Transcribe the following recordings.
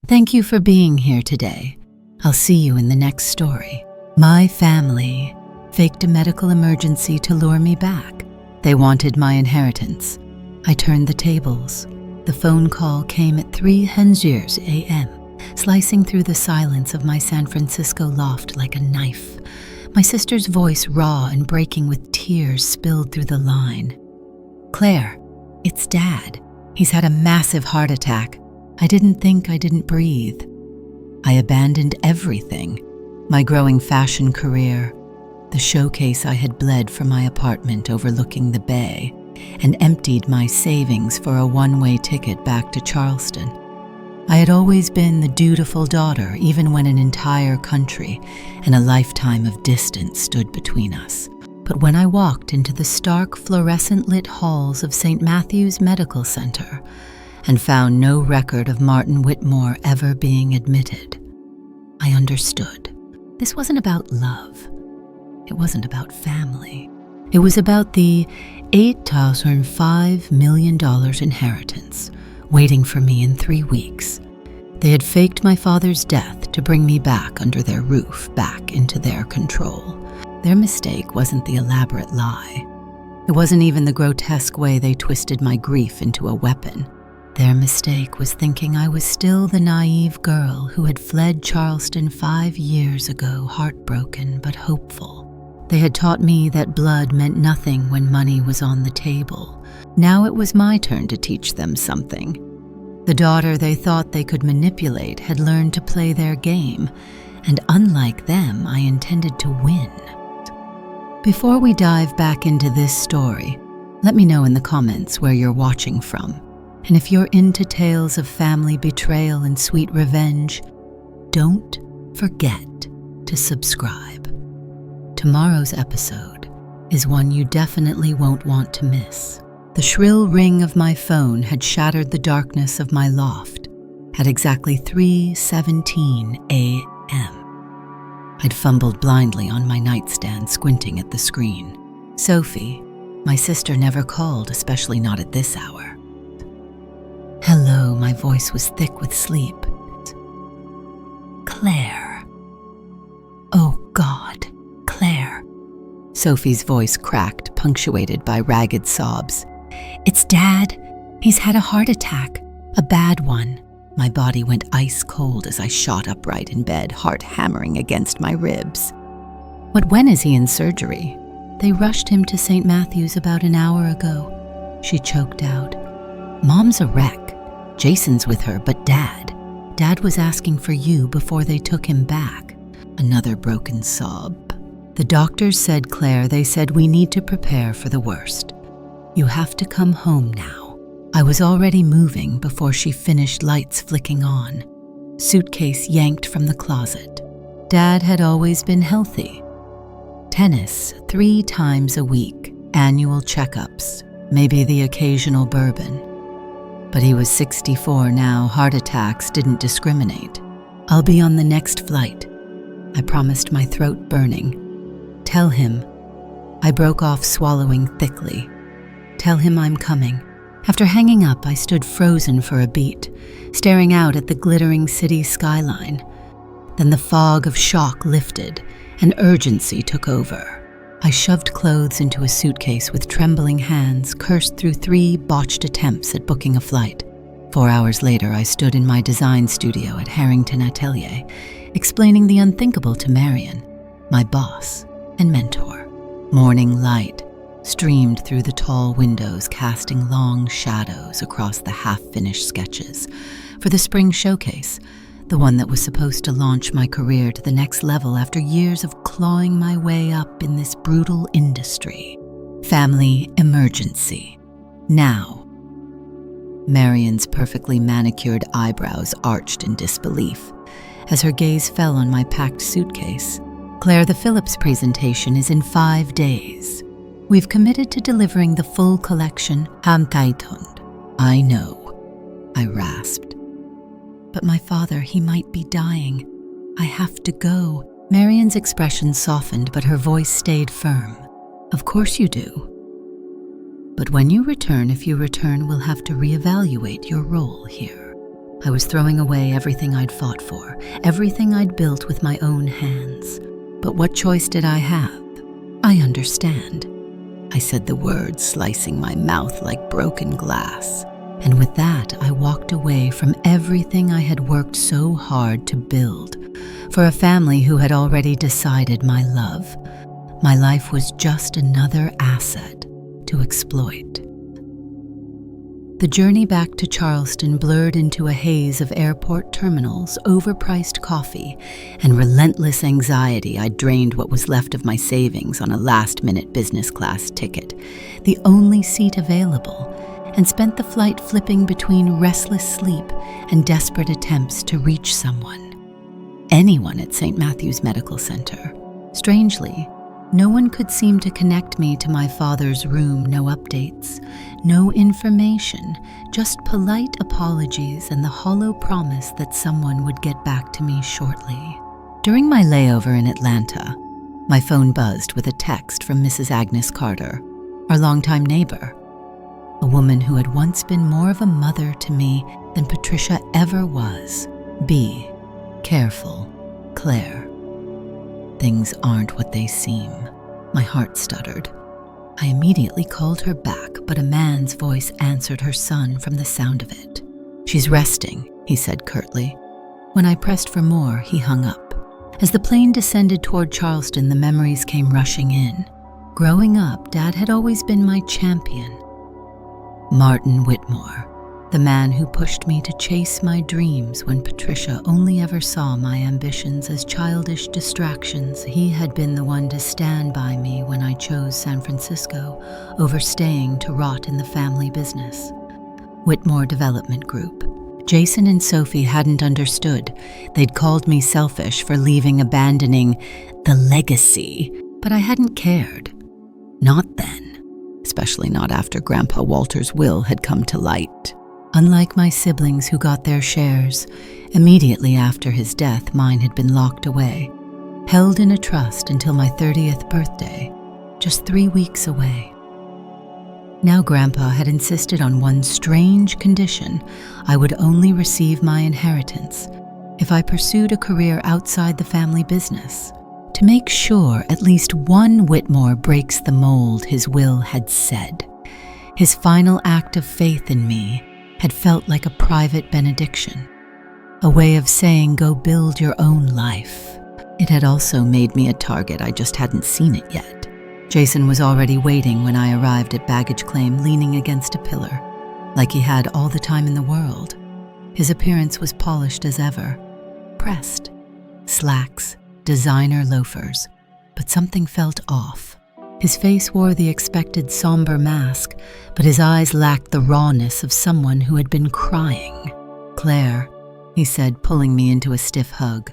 Thank you for being here today. I'll see you in the next story. My family faked a medical emergency to lure me back. They wanted my inheritance. I turned the tables. The phone call came at 3:00 a.m., slicing through the silence of my San Francisco loft like a knife. My sister's voice raw and breaking with tears spilled through the line. "Claire, it's Dad. He's had a massive heart attack. I didn't breathe." I abandoned everything. My growing fashion career, the showcase I had bled from my apartment overlooking the bay, and emptied my savings for a one-way ticket back to Charleston. I had always been the dutiful daughter, even when an entire country and a lifetime of distance stood between us. But when I walked into the stark fluorescent-lit halls of St. Matthew's Medical Center and found no record of Martin Whitmore ever being admitted, I understood. This wasn't about love. It wasn't about family. It was about the $8.5 million inheritance waiting for me in 3 weeks. They had faked my father's death to bring me back under their roof, back into their control. Their mistake wasn't the elaborate lie. It wasn't even the grotesque way they twisted my grief into a weapon. Their mistake was thinking I was still the naive girl who had fled Charleston 5 years ago, heartbroken but hopeful. They had taught me that blood meant nothing when money was on the table. Now it was my turn to teach them something. The daughter they thought they could manipulate had learned to play their game, and unlike them, I intended to win. Before we dive back into this story, let me know in the comments where you're watching from. And if you're into tales of family betrayal and sweet revenge, don't forget to subscribe. Tomorrow's episode is one you definitely won't want to miss. The shrill ring of my phone had shattered the darkness of my loft at exactly 3:17 a.m. I'd fumbled blindly on my nightstand, squinting at the screen. Sophie, my sister, never called, especially not at this hour. "Hello," my voice was thick with sleep. "Claire." "Oh God, Claire." Sophie's voice cracked, punctuated by ragged sobs. "It's Dad. He's had a heart attack, a bad one." My body went ice cold as I shot upright in bed, heart hammering against my ribs. When is he in surgery?" "They rushed him to St. Matthew's about an hour ago," she choked out. "Mom's a wreck. Jason's with her, but Dad was asking for you before they took him back." Another broken sob. "The doctors said, Claire, they said we need to prepare for the worst. You have to come home now." I was already moving before she finished, lights flicking on. Suitcase yanked from the closet. Dad had always been healthy. Tennis 3 times a week, annual checkups, maybe the occasional bourbon. But he was 64 now, heart attacks didn't discriminate. "I'll be on the next flight," I promised, my throat burning. "Tell him." I broke off, swallowing thickly. "Tell him I'm coming." After hanging up, I stood frozen for a beat, staring out at the glittering city skyline. Then the fog of shock lifted, and urgency took over. I shoved clothes into a suitcase with trembling hands, cursed through 3 botched attempts at booking a flight. 4 hours later, I stood in my design studio at Harrington Atelier, explaining the unthinkable to Marion, my boss and mentor. Morning light streamed through the tall windows, casting long shadows across the half-finished sketches for the spring showcase, the one that was supposed to launch my career to the next level after years of clawing my way up in this brutal industry. Family emergency. Now. Marion's perfectly manicured eyebrows arched in disbelief as her gaze fell on my packed suitcase. "Claire, the Phillips presentation is in 5 days. We've committed to delivering the full collection, Hamtaitond." "I know," I rasped. "But my father, he might be dying. I have to go." Marion's expression softened, but her voice stayed firm. "Of course you do. But when you return, if you return, we'll have to reevaluate your role here." I was throwing away everything I'd fought for, everything I'd built with my own hands. But what choice did I have? I understand. I said the words, slicing my mouth like broken glass. And with that, I walked away from everything I had worked so hard to build, for a family who had already decided my love. My life was just another asset to exploit. The journey back to Charleston blurred into a haze of airport terminals, overpriced coffee, and relentless anxiety. I drained what was left of my savings on a last-minute business class ticket, the only seat available, and spent the flight flipping between restless sleep and desperate attempts to reach anyone at St. Matthew's Medical Center. Strangely, no one could seem to connect me to my father's room. No updates, no information, just polite apologies and the hollow promise that someone would get back to me shortly. During my layover in Atlanta, my phone buzzed with a text from Mrs. Agnes Carter, our longtime neighbor, a woman who had once been more of a mother to me than Patricia ever was. Be careful, Claire. Things aren't what they seem. My heart stuttered. I immediately called her back, but a man's voice answered her son from the sound of it. "She's resting," he said curtly. When I pressed for more, he hung up. As the plane descended toward Charleston, the memories came rushing in. Growing up, Dad had always been my champion. Martin Whitmore, the man who pushed me to chase my dreams when Patricia only ever saw my ambitions as childish distractions. He had been the one to stand by me when I chose San Francisco over staying to rot in the family business. Whitmore Development Group. Jason and Sophie hadn't understood. They'd called me selfish for abandoning the legacy, but I hadn't cared. Not then. Especially not after Grandpa Walter's will had come to light. Unlike my siblings who got their shares, immediately after his death, mine had been locked away, held in a trust until my 30th birthday, just 3 weeks away. Now Grandpa had insisted on one strange condition: I would only receive my inheritance if I pursued a career outside the family business. To make sure at least one Whitmore breaks the mold, his will had said. His final act of faith in me had felt like a private benediction, a way of saying, go build your own life. It had also made me a target. I just hadn't seen it yet. Jason was already waiting when I arrived at baggage claim, leaning against a pillar, like he had all the time in the world. His appearance was polished as ever, pressed, slacks, designer loafers, but something felt off. His face wore the expected somber mask, but his eyes lacked the rawness of someone who had been crying. "Claire," he said, pulling me into a stiff hug.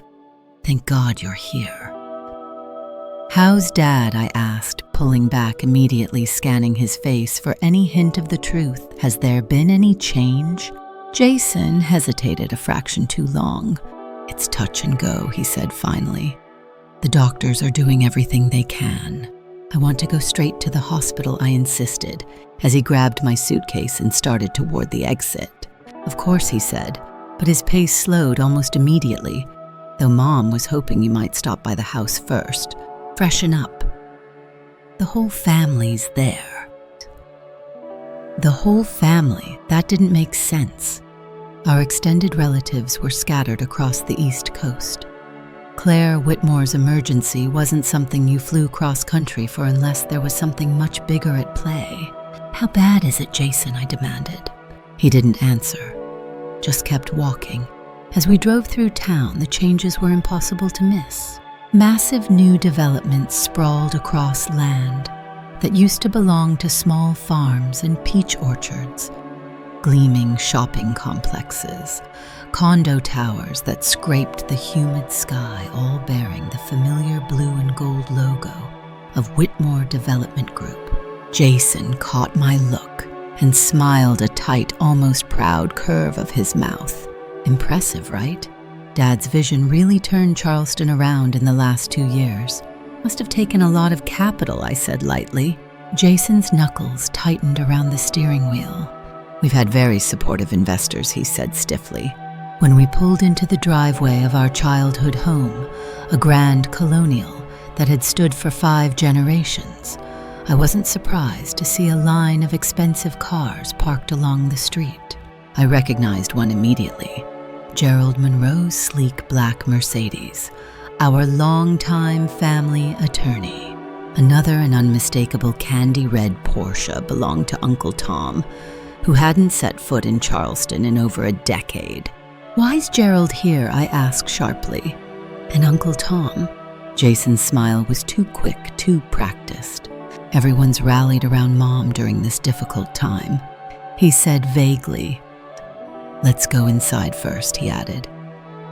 "Thank God you're here." "How's Dad?" I asked, pulling back, immediately scanning his face for any hint of the truth. Has there been any change? Jason hesitated a fraction too long. "It's touch and go," he said finally. "The doctors are doing everything they can." "I want to go straight to the hospital," I insisted, as he grabbed my suitcase and started toward the exit. "Of course," he said, but his pace slowed almost immediately, though Mom was hoping you might stop by the house first. Freshen up. The whole family's there. The whole family? That didn't make sense. Our extended relatives were scattered across the East Coast. Claire Whitmore's emergency wasn't something you flew cross-country for unless there was something much bigger at play. "How bad is it, Jason?" I demanded. He didn't answer, just kept walking. As we drove through town, the changes were impossible to miss. Massive new developments sprawled across land that used to belong to small farms and peach orchards. Gleaming shopping complexes, condo towers that scraped the humid sky, all bearing the familiar blue and gold logo of Whitmore Development Group. Jason caught my look and smiled a tight, almost proud curve of his mouth. Impressive, right? Dad's vision really turned Charleston around in the last 2 years. "Must have taken a lot of capital," I said lightly. Jason's knuckles tightened around the steering wheel. "We've had very supportive investors," he said stiffly. When we pulled into the driveway of our childhood home, a grand colonial that had stood for 5 generations, I wasn't surprised to see a line of expensive cars parked along the street. I recognized one immediately, Gerald Monroe's sleek black Mercedes, our longtime family attorney. Another an unmistakable candy red Porsche belonged to Uncle Tom, who hadn't set foot in Charleston in over a decade. "Why's Gerald here?" I asked sharply. "And Uncle Tom?" Jason's smile was too quick, too practiced. "Everyone's rallied around Mom during this difficult time." He said vaguely. "Let's go inside first," he added,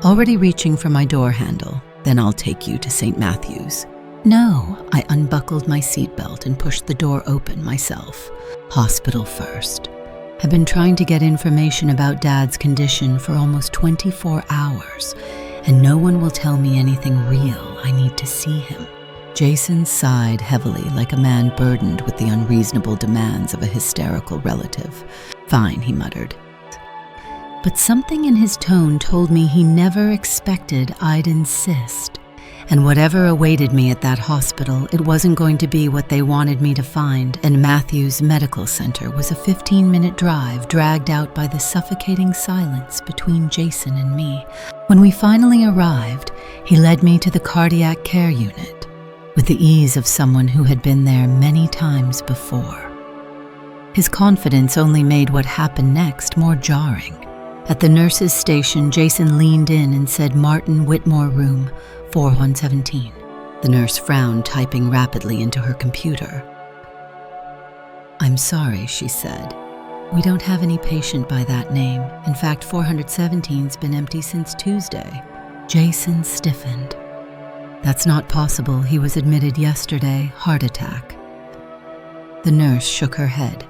already reaching for my door handle. "Then I'll take you to St. Matthew's." "No," I unbuckled my seatbelt and pushed the door open myself. "Hospital first. I've been trying to get information about Dad's condition for almost 24 hours, and no one will tell me anything real. I need to see him." Jason sighed heavily, like a man burdened with the unreasonable demands of a hysterical relative. "Fine," he muttered. But something in his tone told me he never expected I'd insist. And whatever awaited me at that hospital, it wasn't going to be what they wanted me to find, and Matthew's Medical Center was a 15-minute drive dragged out by the suffocating silence between Jason and me. When we finally arrived, he led me to the cardiac care unit, with the ease of someone who had been there many times before. His confidence only made what happened next more jarring. At the nurse's station, Jason leaned in and said, "Martin Whitmore room, 4117. The nurse frowned, typing rapidly into her computer. "I'm sorry," she said. "We don't have any patient by that name. In fact, 417's been empty since Tuesday." Jason stiffened. "That's not possible. He was admitted yesterday. Heart attack." The nurse shook her head.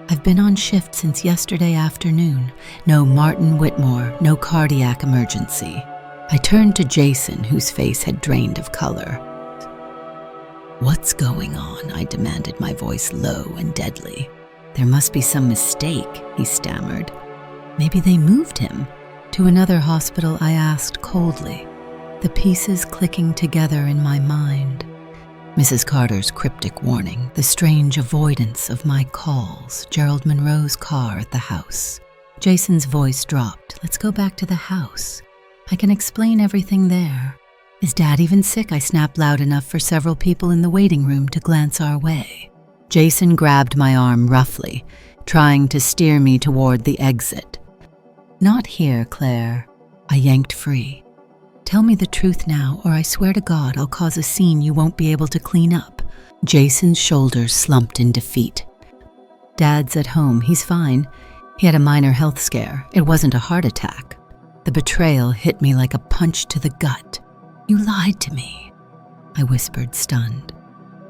"I've been on shift since yesterday afternoon. No Martin Whitmore, no cardiac emergency." I turned to Jason, whose face had drained of color. "What's going on?" I demanded, my voice low and deadly. "There must be some mistake," he stammered. "Maybe they moved him to another hospital," I asked coldly, the pieces clicking together in my mind. Mrs. Carter's cryptic warning, the strange avoidance of my calls, Gerald Monroe's car at the house. Jason's voice dropped. "Let's go back to the house. I can explain everything there." "Is Dad even sick?" I snapped loud enough for several people in the waiting room to glance our way. Jason grabbed my arm roughly, trying to steer me toward the exit. "Not here, Claire." I yanked free. "Tell me the truth now, or I swear to God I'll cause a scene you won't be able to clean up." Jason's shoulders slumped in defeat. "Dad's at home. He's fine. He had a minor health scare. It wasn't a heart attack." The betrayal hit me like a punch to the gut. "You lied to me," I whispered, stunned.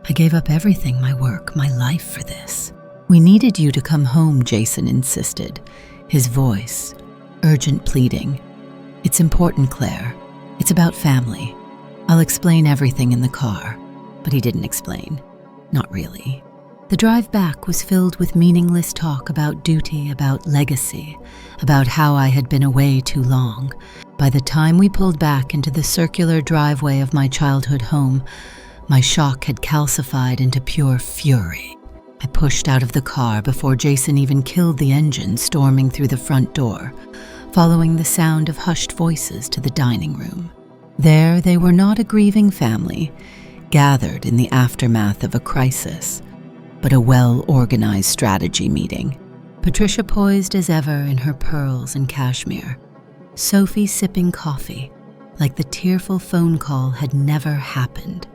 "I gave up everything, my work, my life for this." "We needed you to come home," Jason insisted, his voice urgent pleading. "It's important, Claire. It's about family. I'll explain everything in the car." But he didn't explain. Not really. The drive back was filled with meaningless talk about duty, about legacy, about how I had been away too long. By the time we pulled back into the circular driveway of my childhood home, my shock had calcified into pure fury. I pushed out of the car before Jason even killed the engine, storming through the front door, following the sound of hushed voices to the dining room. There they were, not a grieving family, gathered in the aftermath of a crisis, but a well-organized strategy meeting. Patricia poised as ever in her pearls and cashmere. Sophie sipping coffee, like the tearful phone call had never happened.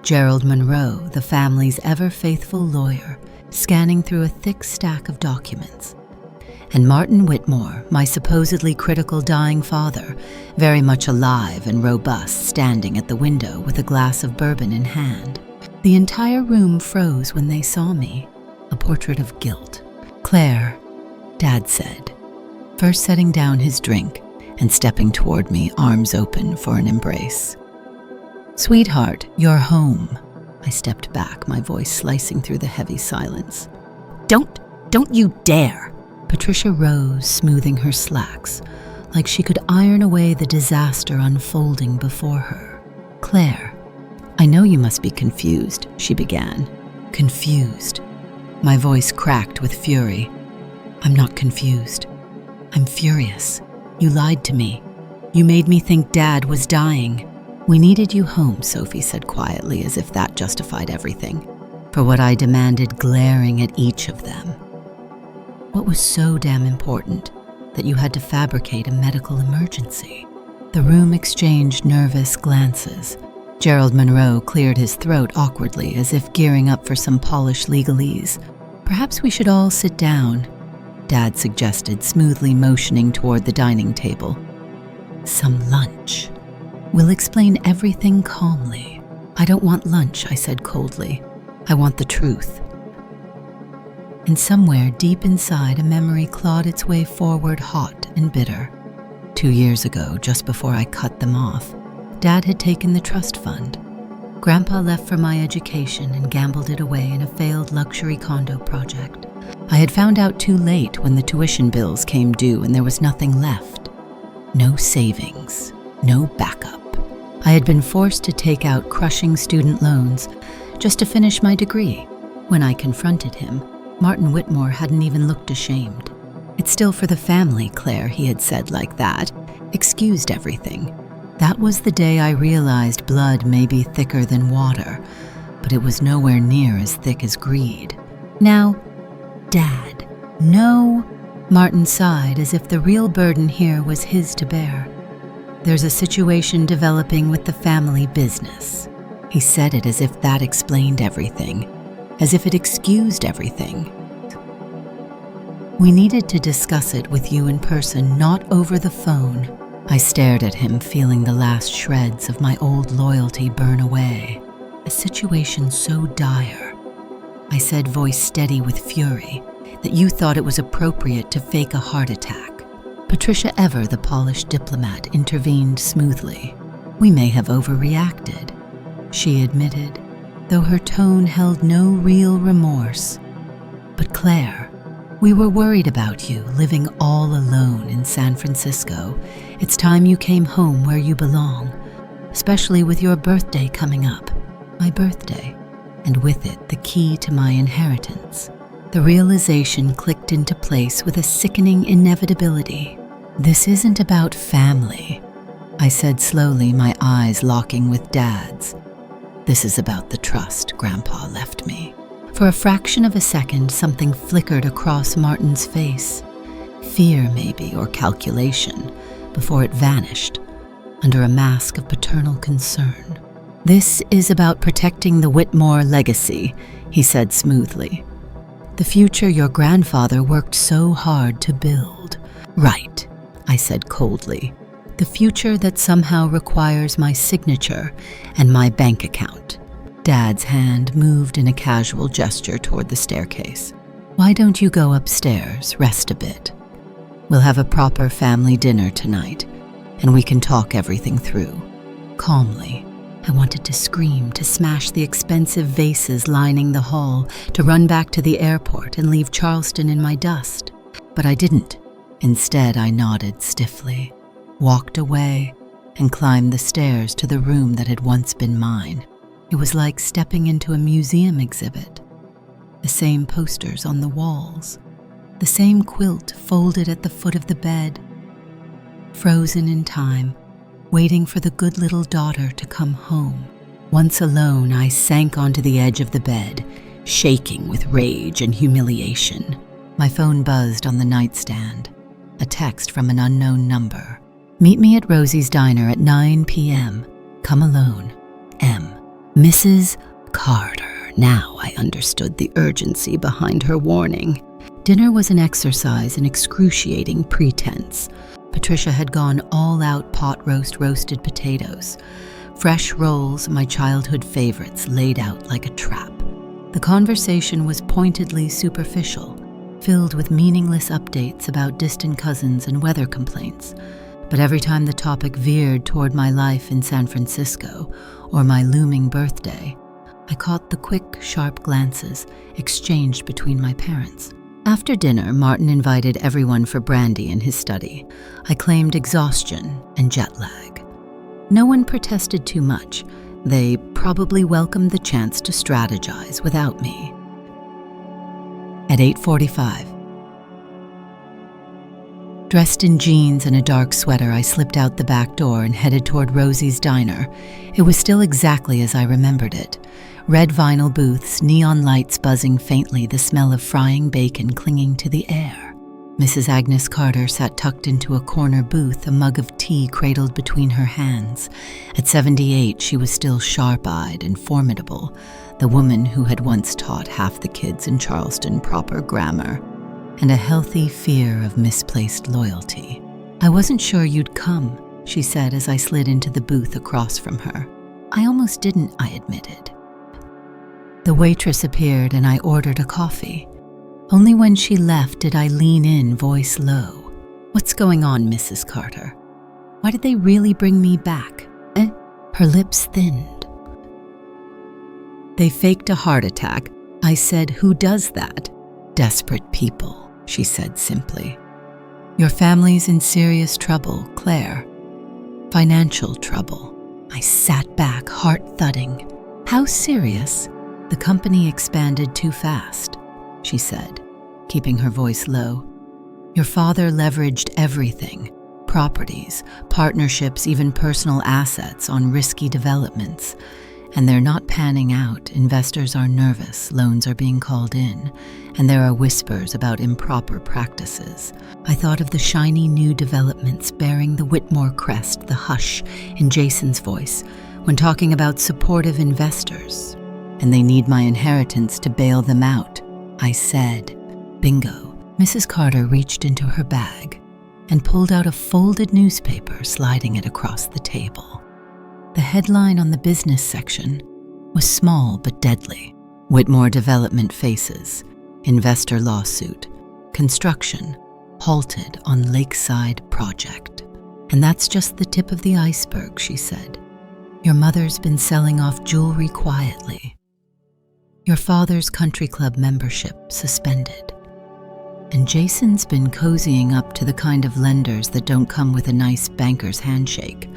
Gerald Monroe, the family's ever-faithful lawyer, scanning through a thick stack of documents. And Martin Whitmore, my supposedly critical dying father, very much alive and robust, standing at the window with a glass of bourbon in hand. The entire room froze when they saw me, a portrait of guilt. "Claire," Dad said, first setting down his drink and stepping toward me, arms open for an embrace. "Sweetheart, you're home." I stepped back, my voice slicing through the heavy silence. Don't you dare!" Patricia rose, smoothing her slacks, like she could iron away the disaster unfolding before her. "Claire, I know you must be confused," she began. "Confused." My voice cracked with fury. "I'm not confused. I'm furious. You lied to me. You made me think Dad was dying." "We needed you home," Sophie said quietly, as if that justified everything, for what I demanded, glaring at each of them. "What was so damn important that you had to fabricate a medical emergency?" The room exchanged nervous glances. Gerald Monroe cleared his throat awkwardly, as if gearing up for some polished legalese. "Perhaps we should all sit down," Dad suggested, smoothly motioning toward the dining table. "Some lunch. We'll explain everything calmly." "I don't want lunch," I said coldly. "I want the truth." And somewhere deep inside, a memory clawed its way forward, hot and bitter. 2 years ago, just before I cut them off, Dad had taken the trust fund. Grandpa left for my education and gambled it away in a failed luxury condo project. I had found out too late when the tuition bills came due and there was nothing left. No savings, no backup. I had been forced to take out crushing student loans just to finish my degree. When I confronted him, Martin Whitmore hadn't even looked ashamed. "It's still for the family, Claire," he had said like that, excused everything. That was the day I realized blood may be thicker than water, but it was nowhere near as thick as greed. "Now, Dad, no," Martin sighed, as if the real burden here was his to bear. "There's a situation developing with the family business." He said it as if that explained everything, as if it excused everything. "We needed to discuss it with you in person, not over the phone." I stared at him, feeling the last shreds of my old loyalty burn away. "A situation so dire," I said, voice steady with fury, "that you thought it was appropriate to fake a heart attack." Patricia Ever, the polished diplomat, intervened smoothly. "We may have overreacted," she admitted, though her tone held no real remorse. "But Claire, we were worried about you, living all alone in San Francisco. It's time you came home where you belong, especially with your birthday coming up." My birthday, and with it the key to my inheritance. The realization clicked into place with a sickening inevitability. "This isn't about family," I said slowly, my eyes locking with Dad's. "This is about the trust Grandpa left me." For a fraction of a second, something flickered across Martin's face. Fear, maybe, or calculation, before it vanished under a mask of paternal concern. "This is about protecting the Whitmore legacy," he said smoothly. "The future your grandfather worked so hard to build." "Right," I said coldly. "The future that somehow requires my signature and my bank account." Dad's hand moved in a casual gesture toward the staircase. "Why don't you go upstairs, rest a bit? We'll have a proper family dinner tonight, and we can talk everything through, calmly." I wanted to scream, to smash the expensive vases lining the hall, to run back to the airport and leave Charleston in my dust. But I didn't. Instead, I nodded stiffly, walked away, and climbed the stairs to the room that had once been mine. It was like stepping into a museum exhibit. The same posters on the walls, the same quilt folded at the foot of the bed. Frozen in time, waiting for the good little daughter to come home. Once alone, I sank onto the edge of the bed, shaking with rage and humiliation. My phone buzzed on the nightstand. A text from an unknown number. "Meet me at Rosie's Diner at 9 p.m. Come alone. M. Mrs. Carter." Now I understood the urgency behind her warning. Dinner was an exercise in excruciating pretense. Patricia had gone all-out pot roast roasted potatoes, fresh rolls, my childhood favorites, laid out like a trap. The conversation was pointedly superficial, filled with meaningless updates about distant cousins and weather complaints. But every time the topic veered toward my life in San Francisco or my looming birthday, I caught the quick, sharp glances exchanged between my parents. After dinner, Martin invited everyone for brandy in his study. I claimed exhaustion and jet lag. No one protested too much. They probably welcomed the chance to strategize without me. At 8:45, dressed in jeans and a dark sweater, I slipped out the back door and headed toward Rosie's diner. It was still exactly as I remembered it. Red vinyl booths, neon lights buzzing faintly, the smell of frying bacon clinging to the air. Mrs. Agnes Carter sat tucked into a corner booth, a mug of tea cradled between her hands. At 78, she was still sharp-eyed and formidable, the woman who had once taught half the kids in Charleston proper grammar, and a healthy fear of misplaced loyalty. "I wasn't sure you'd come," she said as I slid into the booth across from her. "I almost didn't," I admitted. The waitress appeared and I ordered a coffee. Only when she left did I lean in, voice low. "What's going on, Mrs. Carter? Why did they really bring me back?" Her lips thinned. "They faked a heart attack." I said, "Who does that?" "Desperate people," she said simply. "Your family's in serious trouble, Claire. Financial trouble." I sat back, heart thudding. "How serious?" "The company expanded too fast," she said, keeping her voice low. "Your father leveraged everything, properties, partnerships, even personal assets on risky developments. And they're not panning out. Investors are nervous, loans are being called in, and there are whispers about improper practices." I thought of the shiny new developments bearing the Whitmore crest, the hush in Jason's voice when talking about supportive investors. "And they need my inheritance to bail them out," I said. Bingo. Mrs. Carter reached into her bag and pulled out a folded newspaper, sliding it across the table. The headline on the business section was small but deadly. "Whitmore Development faces investor lawsuit. Construction halted on Lakeside project." "And that's just the tip of the iceberg," she said. "Your mother's been selling off jewelry quietly. Your father's country club membership suspended. And Jason's been cozying up to the kind of lenders that don't come with a nice banker's handshake."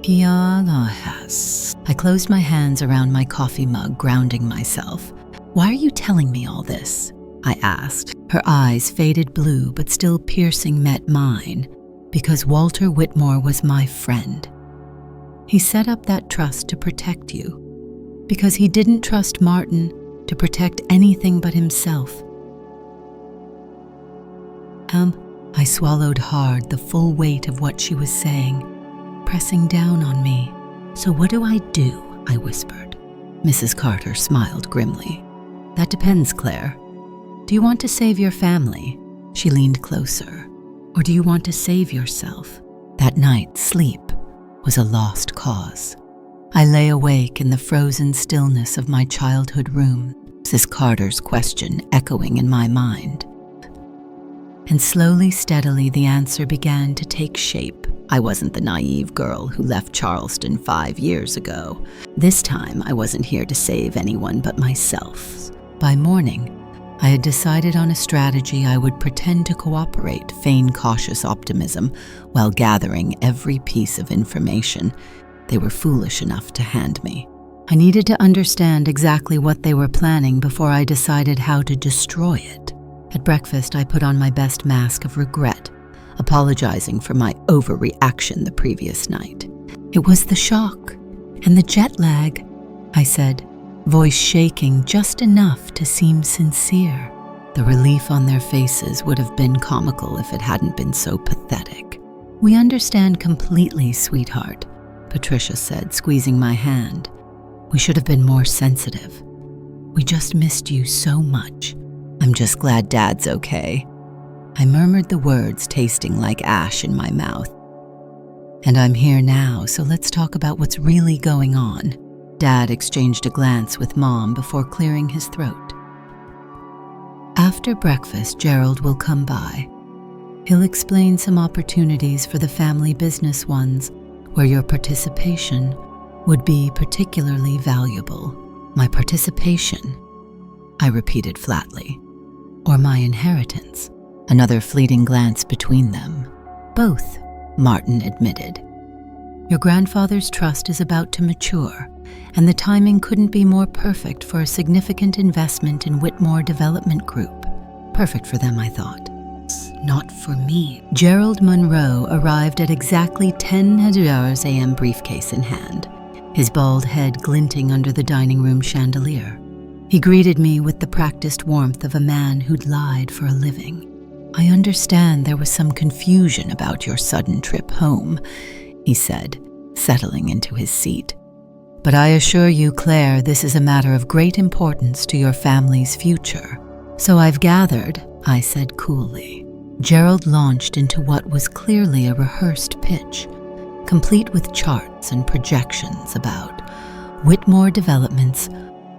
Yes. I closed my hands around my coffee mug, grounding myself. "Why are you telling me all this?" I asked. Her eyes, faded blue but still piercing, met mine. "Because Walter Whitmore was my friend. He set up that trust to protect you. Because he didn't trust Martin to protect anything but himself." I swallowed hard, the full weight of what she was saying, pressing down on me. "So what do I do?" I whispered. Mrs. Carter smiled grimly. "That depends, Claire. Do you want to save your family?" She leaned closer. "Or do you want to save yourself?" That night, sleep was a lost cause. I lay awake in the frozen stillness of my childhood room, Mrs. Carter's question echoing in my mind. And slowly, steadily, the answer began to take shape. I wasn't the naive girl who left Charleston 5 years ago. This time, I wasn't here to save anyone but myself. By morning, I had decided on a strategy. I would pretend to cooperate, feign cautious optimism, while gathering every piece of information they were foolish enough to hand me. I needed to understand exactly what they were planning before I decided how to destroy it. At breakfast, I put on my best mask of regret, apologizing for my overreaction the previous night. "It was the shock and the jet lag," I said, voice shaking just enough to seem sincere. The relief on their faces would have been comical if it hadn't been so pathetic. "We understand completely, sweetheart," Patricia said, squeezing my hand. "We should have been more sensitive. We just missed you so much. I'm just glad Dad's okay." I murmured the words, tasting like ash in my mouth. "And I'm here now, so let's talk about what's really going on." Dad exchanged a glance with Mom before clearing his throat. "After breakfast, Gerald will come by. He'll explain some opportunities for the family business ones, where your participation would be particularly valuable." "My participation," I repeated flatly. or my inheritance. Another fleeting glance between them. Both, Martin admitted. Your grandfather's trust is about to mature, and the timing couldn't be more perfect for a significant investment in Whitmore Development Group. Perfect for them, I thought. Not for me. Gerald Monroe arrived at exactly 10 a.m. briefcase in hand, his bald head glinting under the dining room chandelier. He greeted me with the practiced warmth of a man who'd lied for a living. I understand there was some confusion about your sudden trip home, he said, settling into his seat. But I assure you, Claire, this is a matter of great importance to your family's future. So I've gathered, I said coolly. Gerald launched into what was clearly a rehearsed pitch, complete with charts and projections about Whitmore Development's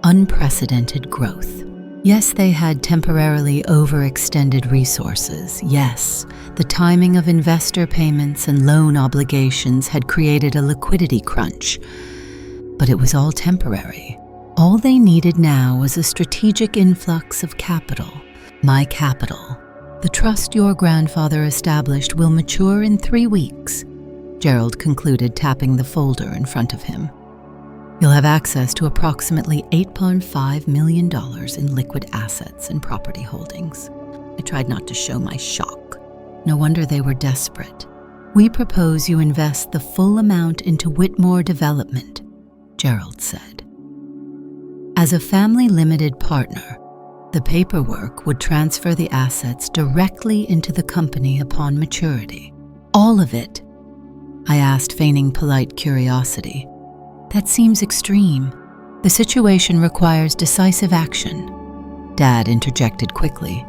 unprecedented growth. Yes, they had temporarily overextended resources. Yes, the timing of investor payments and loan obligations had created a liquidity crunch. But it was all temporary. All they needed now was a strategic influx of capital. My capital. The trust your grandfather established will mature in 3 weeks, Gerald concluded, tapping the folder in front of him. You'll have access to approximately $8.5 million in liquid assets and property holdings. I tried not to show my shock. No wonder they were desperate. We propose you invest the full amount into Whitmore Development, Gerald said. As a family limited partner, the paperwork would transfer the assets directly into the company upon maturity. All of it? I asked, feigning polite curiosity. That seems extreme. The situation requires decisive action. Dad interjected quickly.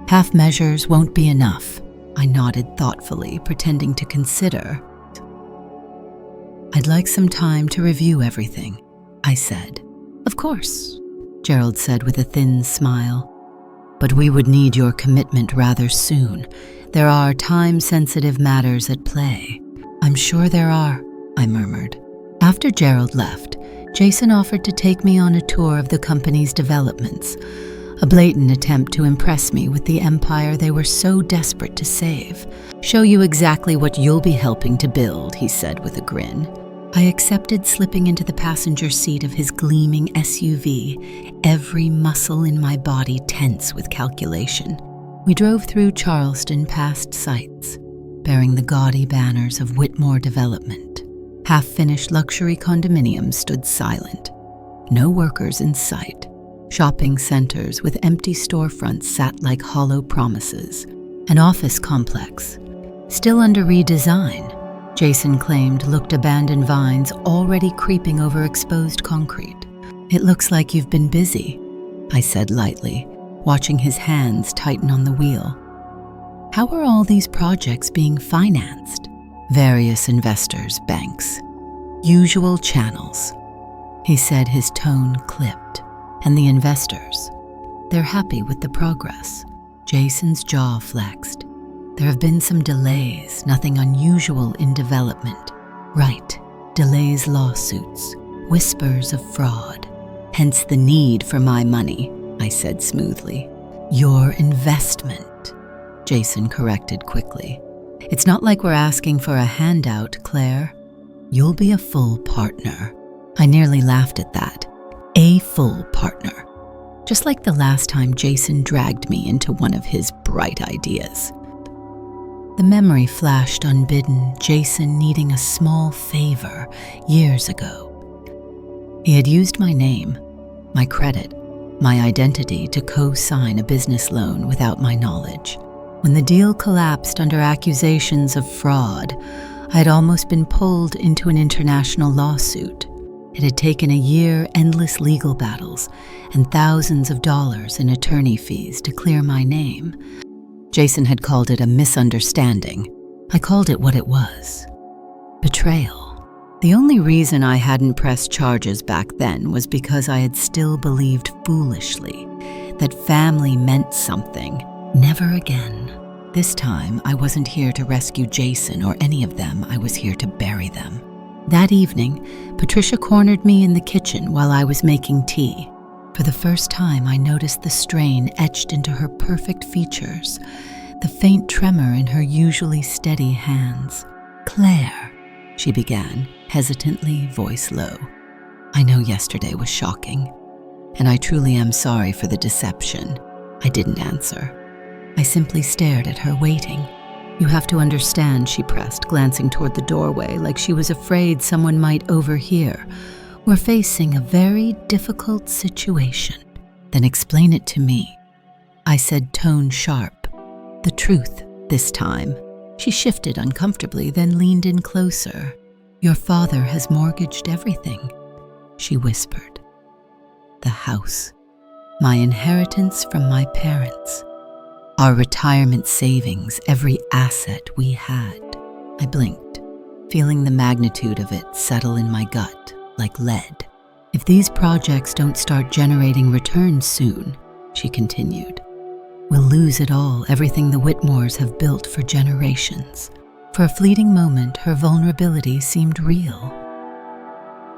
Half measures won't be enough. I nodded thoughtfully, pretending to consider. I'd like some time to review everything, I said. Of course, Gerald said with a thin smile. But we would need your commitment rather soon. There are time-sensitive matters at play. I'm sure there are, I murmured. After Gerald left, Jason offered to take me on a tour of the company's developments, a blatant attempt to impress me with the empire they were so desperate to save. Show you exactly what you'll be helping to build, he said with a grin. I accepted, slipping into the passenger seat of his gleaming SUV, every muscle in my body tense with calculation. We drove through Charleston past sites, bearing the gaudy banners of Whitmore Development. Half-finished luxury condominiums stood silent. No workers in sight. Shopping centers with empty storefronts sat like hollow promises. An office complex, still under redesign, Jason claimed, looked abandoned vines already creeping over exposed concrete. It looks like you've been busy, I said lightly, watching his hands tighten on the wheel. How are all these projects being financed? Various investors, banks, usual channels, he said, his tone clipped. And the investors, they're happy with the progress. Jason's jaw flexed. There have been some delays, nothing unusual in development. Right, delays, lawsuits, whispers of fraud. Hence the need for my money, I said smoothly. Your investment, Jason corrected quickly. It's not like we're asking for a handout, Claire. You'll be a full partner. I nearly laughed at that. A full partner. Just like the last time Jason dragged me into one of his bright ideas. The memory flashed unbidden, Jason needing a small favor years ago. He had used my name, my credit, my identity to co-sign a business loan without my knowledge. When the deal collapsed under accusations of fraud, I had almost been pulled into an international lawsuit. It had taken a year, endless legal battles, and thousands of dollars in attorney fees to clear my name. Jason had called it a misunderstanding. I called it what it was. Betrayal. The only reason I hadn't pressed charges back then was because I had still believed foolishly that family meant something. Never again. This time, I wasn't here to rescue Jason or any of them. I was here to bury them. That evening, Patricia cornered me in the kitchen while I was making tea. For the first time, I noticed the strain etched into her perfect features, the faint tremor in her usually steady hands. "Claire," she began, hesitantly, voice low. "I know yesterday was shocking, and I truly am sorry for the deception." I didn't answer. I simply stared at her, waiting. "You have to understand," she pressed, glancing toward the doorway like she was afraid someone might overhear. "We're facing a very difficult situation." "Then explain it to me," I said, tone sharp. "The truth, this time." She shifted uncomfortably, then leaned in closer. "Your father has mortgaged everything," she whispered. "The house, my inheritance from my parents, our retirement savings, every asset we had." I blinked, feeling the magnitude of it settle in my gut like lead. "If these projects don't start generating returns soon," she continued, "we'll lose it all, everything the Whitmores have built for generations." For a fleeting moment, her vulnerability seemed real.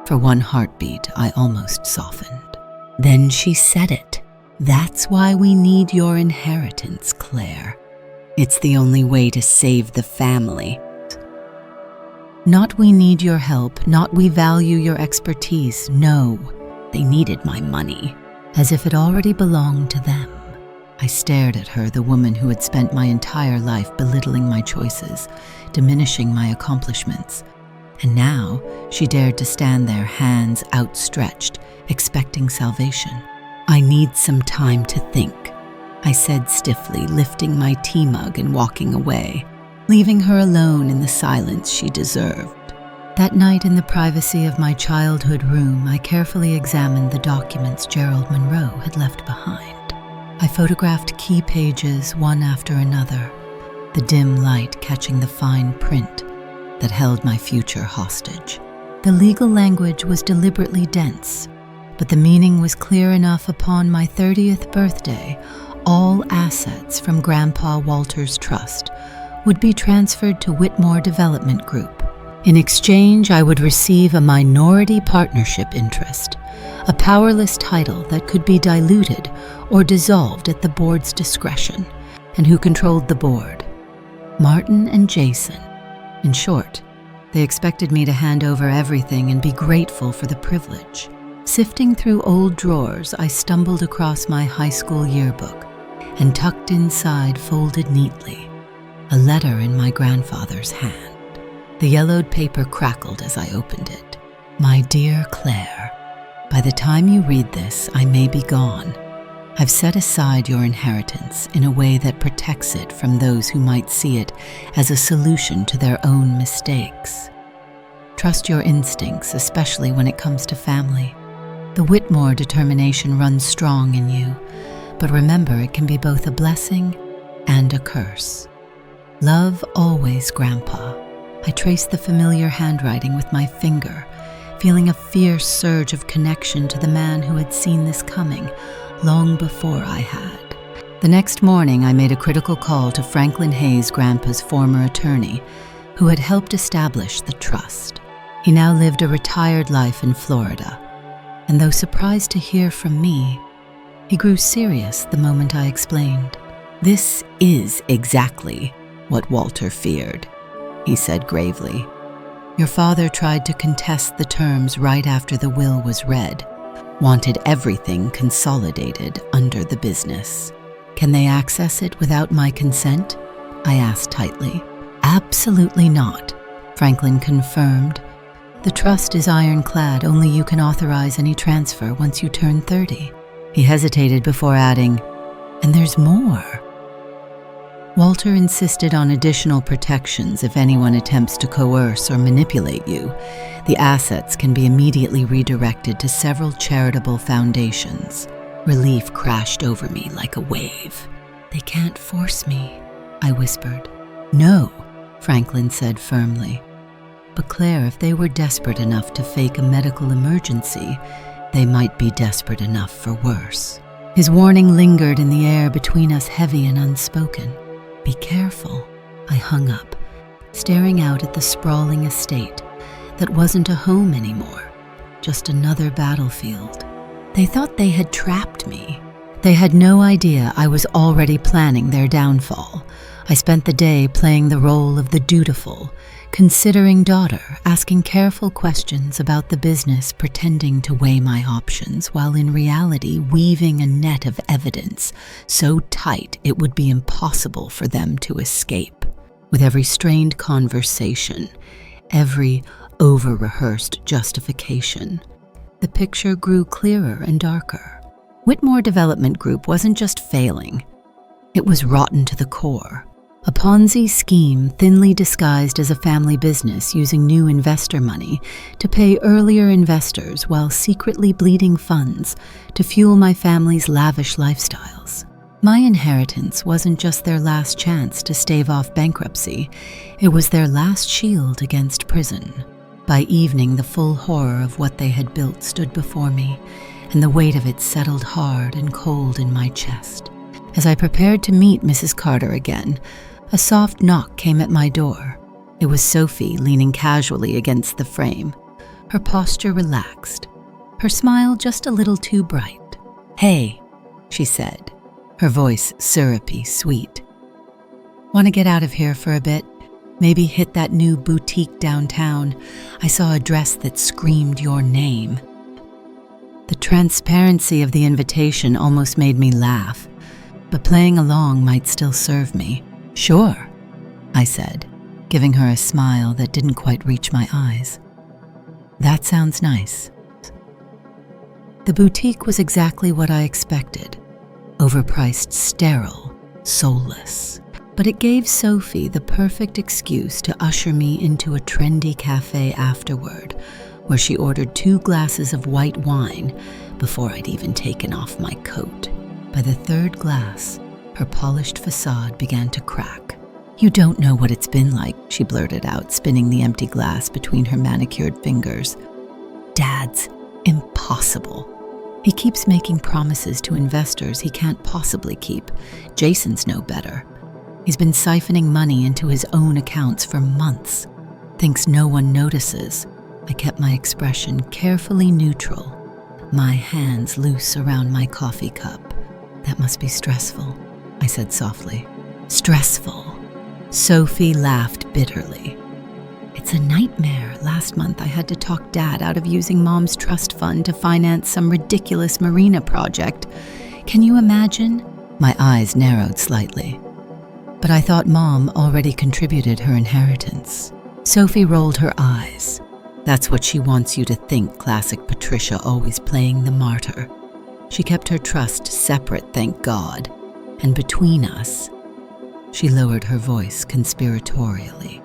For one heartbeat, I almost softened. Then she said it. "That's why we need your inheritance, Claire. It's the only way to save the family. Not we need your help, not we value your expertise. No, they needed my money, as if it already belonged to them." I stared at her, the woman who had spent my entire life belittling my choices, diminishing my accomplishments. And now she dared to stand there, hands outstretched, expecting salvation. "I need some time to think," I said stiffly, lifting my tea mug and walking away, leaving her alone in the silence she deserved. That night, in the privacy of my childhood room, I carefully examined the documents Gerald Monroe had left behind. I photographed key pages one after another, the dim light catching the fine print that held my future hostage. The legal language was deliberately dense, but the meaning was clear enough. Upon my 30th birthday, all assets from Grandpa Walter's trust would be transferred to Whitmore Development Group. In exchange, I would receive a minority partnership interest, a powerless title that could be diluted or dissolved at the board's discretion. And who controlled the board? Martin and Jason. In short, they expected me to hand over everything and be grateful for the privilege. Sifting through old drawers, I stumbled across my high school yearbook, and tucked inside, folded neatly, a letter in my grandfather's hand. The yellowed paper crackled as I opened it. "My dear Claire, by the time you read this, I may be gone. I've set aside your inheritance in a way that protects it from those who might see it as a solution to their own mistakes. Trust your instincts, especially when it comes to family. The Whitmore determination runs strong in you, but remember, it can be both a blessing and a curse. Love always, Grandpa." I traced the familiar handwriting with my finger, feeling a fierce surge of connection to the man who had seen this coming long before I had. The next morning, I made a critical call to Franklin Hayes, Grandpa's former attorney, who had helped establish the trust. He now lived a retired life in Florida, and though surprised to hear from me, he grew serious the moment I explained. "This is exactly what Walter feared," he said gravely. "Your father tried to contest the terms right after the will was read, wanted everything consolidated under the business. Can they access it without my consent?" I asked tightly. "Absolutely not," Franklin confirmed. "The trust is ironclad. Only you can authorize any transfer once you turn 30. He hesitated before adding, "And there's more." Walter insisted on additional protections if anyone attempts to coerce or manipulate you. The assets can be immediately redirected to several charitable foundations. Relief crashed over me like a wave. "They can't force me," I whispered. "No," Franklin said firmly. "But Claire, if they were desperate enough to fake a medical emergency, they might be desperate enough for worse." His warning lingered in the air between us, heavy and unspoken. "Be careful." I hung up, staring out at the sprawling estate that wasn't a home anymore, just another battlefield. They thought they had trapped me. They had no idea I was already planning their downfall. I spent the day playing the role of the dutiful, considering daughter, asking careful questions about the business, pretending to weigh my options, while in reality weaving a net of evidence so tight it would be impossible for them to escape. With every strained conversation, every over-rehearsed justification, the picture grew clearer and darker. Whitmore Development Group wasn't just failing, it was rotten to the core. A Ponzi scheme thinly disguised as a family business using new investor money to pay earlier investors while secretly bleeding funds to fuel my family's lavish lifestyles. My inheritance wasn't just their last chance to stave off bankruptcy, it was their last shield against prison. By evening, the full horror of what they had built stood before me, and the weight of it settled hard and cold in my chest. As I prepared to meet Mrs. Carter again, a soft knock came at my door. It was Sophie leaning casually against the frame, her posture relaxed, her smile just a little too bright. "Hey," she said, her voice syrupy sweet. "Want to get out of here for a bit? Maybe hit that new boutique downtown. I saw a dress that screamed your name." The transparency of the invitation almost made me laugh, but playing along might still serve me. "Sure," I said, giving her a smile that didn't quite reach my eyes. "That sounds nice." The boutique was exactly what I expected. Overpriced, sterile, soulless. But it gave Sophie the perfect excuse to usher me into a trendy cafe afterward, where she ordered 2 glasses of white wine before I'd even taken off my coat. By the 3rd glass, her polished facade began to crack. "You don't know what it's been like," she blurted out, spinning the empty glass between her manicured fingers. "Dad's impossible. He keeps making promises to investors he can't possibly keep. Jason's no better. He's been siphoning money into his own accounts for months. Thinks no one notices." I kept my expression carefully neutral, my hands loose around my coffee cup. "That must be stressful," I said softly. "Stressful." Sophie laughed bitterly. "It's a nightmare. Last month I had to talk Dad out of using Mom's trust fund to finance some ridiculous marina project. Can you imagine?" My eyes narrowed slightly. "But I thought Mom already contributed her inheritance." Sophie rolled her eyes. "That's what she wants you to think, classic Patricia, always playing the martyr. She kept her trust separate, thank God. And between us," she lowered her voice conspiratorially,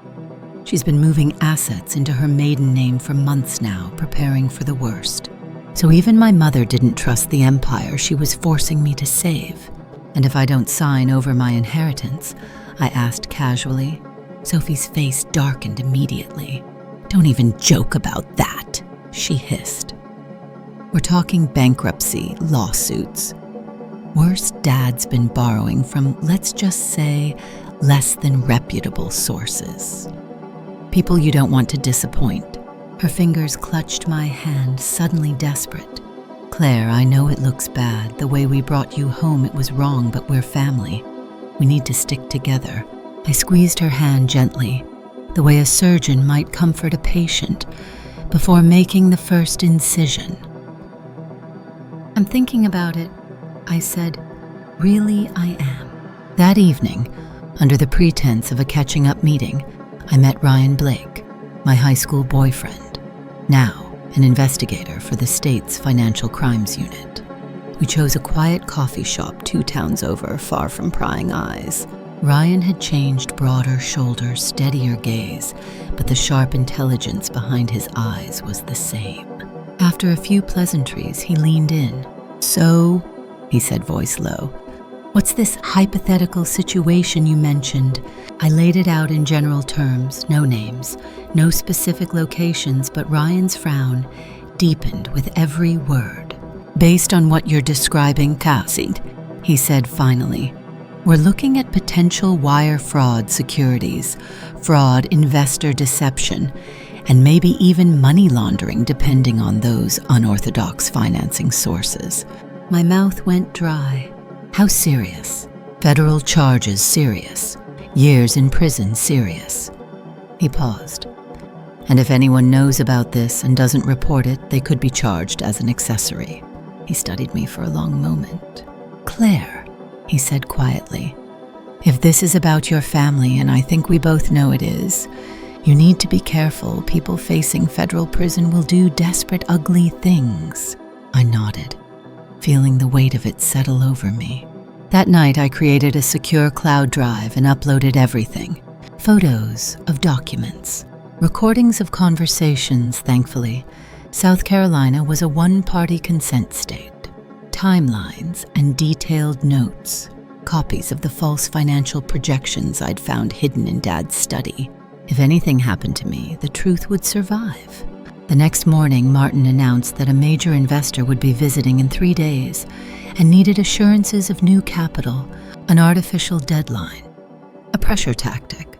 "she's been moving assets into her maiden name for months now, preparing for the worst. So even my mother didn't trust the empire she was forcing me to save. And if I don't sign over my inheritance," I asked casually. Sophie's face darkened immediately. "Don't even joke about that," she hissed. "We're talking bankruptcy, lawsuits. Worse, Dad's been borrowing from, let's just say, less than reputable sources. People you don't want to disappoint." Her fingers clutched my hand, suddenly desperate. "Claire, I know it looks bad. The way we brought you home, it was wrong, but we're family. We need to stick together." I squeezed her hand gently, the way a surgeon might comfort a patient before making the first incision. "I'm thinking about it," I said. "Really, I am." That evening, under the pretense of a catching-up meeting, I met Ryan Blake, my high school boyfriend, now an investigator for the state's financial crimes unit. We chose a quiet coffee shop 2 towns over, far from prying eyes. Ryan had changed, broader shoulders, steadier gaze, but the sharp intelligence behind his eyes was the same. After a few pleasantries, he leaned in. "So," he said, voice low, "what's this hypothetical situation you mentioned?" I laid it out in general terms, no names, no specific locations, but Ryan's frown deepened with every word. "Based on what you're describing, Cassie," he said finally, "we're looking at potential wire fraud securities, fraud, investor deception, and maybe even money laundering depending on those unorthodox financing sources. My mouth went dry. How serious? Federal charges serious. Years in prison serious. He paused. And if anyone knows about this and doesn't report it, they could be charged as an accessory. He studied me for a long moment. Claire, he said quietly, if this is about your family, and I think we both know it is, you need to be careful. People facing federal prison will do desperate, ugly things. I nodded, feeling the weight of it settle over me. That night, I created a secure cloud drive and uploaded everything. Photos of documents, recordings of conversations, thankfully. South Carolina was a one-party consent state. Timelines and detailed notes. Copies of the false financial projections I'd found hidden in Dad's study. If anything happened to me, the truth would survive. The next morning, Martin announced that a major investor would be visiting in 3 days and needed assurances of new capital, an artificial deadline, a pressure tactic.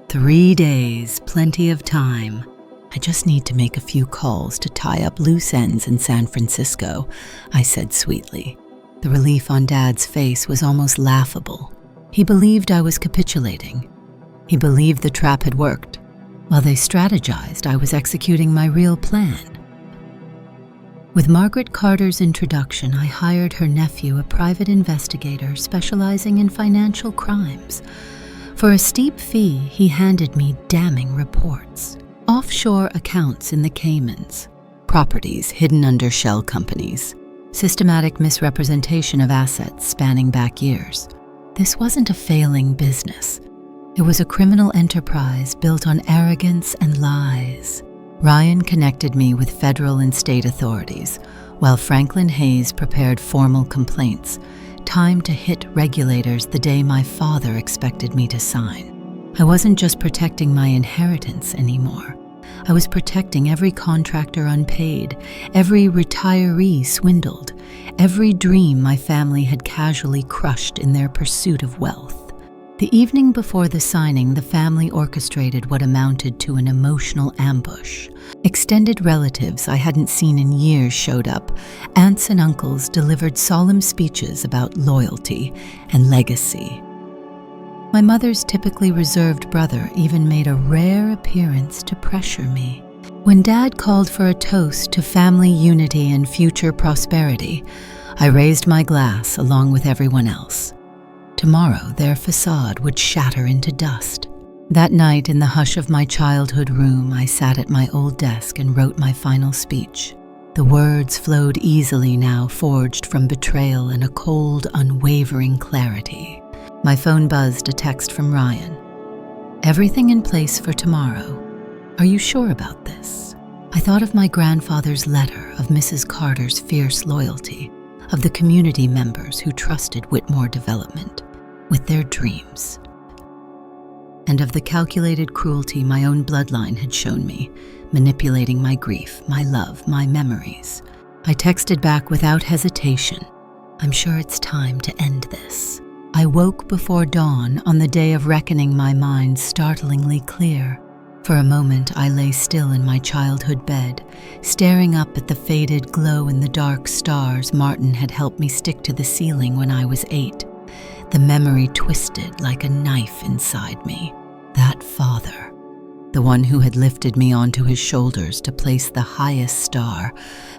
3 days, plenty of time. I just need to make a few calls to tie up loose ends in San Francisco, I said sweetly. The relief on Dad's face was almost laughable. He believed I was capitulating. He believed the trap had worked. While they strategized, I was executing my real plan. With Margaret Carter's introduction, I hired her nephew, a private investigator specializing in financial crimes. For a steep fee, he handed me damning reports. Offshore accounts in the Caymans, properties hidden under shell companies, systematic misrepresentation of assets spanning back years. This wasn't a failing business. It was a criminal enterprise built on arrogance and lies. Ryan connected me with federal and state authorities, while Franklin Hayes prepared formal complaints, time to hit regulators the day my father expected me to sign. I wasn't just protecting my inheritance anymore. I was protecting every contractor unpaid, every retiree swindled, every dream my family had casually crushed in their pursuit of wealth. The evening before the signing, the family orchestrated what amounted to an emotional ambush. Extended relatives I hadn't seen in years showed up. Aunts and uncles delivered solemn speeches about loyalty and legacy. My mother's typically reserved brother even made a rare appearance to pressure me. When Dad called for a toast to family unity and future prosperity, I raised my glass along with everyone else. Tomorrow, their facade would shatter into dust. That night, in the hush of my childhood room, I sat at my old desk and wrote my final speech. The words flowed easily now, forged from betrayal and a cold, unwavering clarity. My phone buzzed, a text from Ryan. Everything in place for tomorrow. Are you sure about this? I thought of my grandfather's letter, of Mrs. Carter's fierce loyalty, of the community members who trusted Whitmore Development with their dreams, and of the calculated cruelty my own bloodline had shown me, manipulating my grief, my love, my memories. I texted back without hesitation. I'm sure it's time to end this. I woke before dawn on the day of reckoning, my mind startlingly clear. For a moment, I lay still in my childhood bed, staring up at the faded glow in the dark stars Martin had helped me stick to the ceiling when I was 8. The memory twisted like a knife inside me. That father, the one who had lifted me onto his shoulders to place the highest star,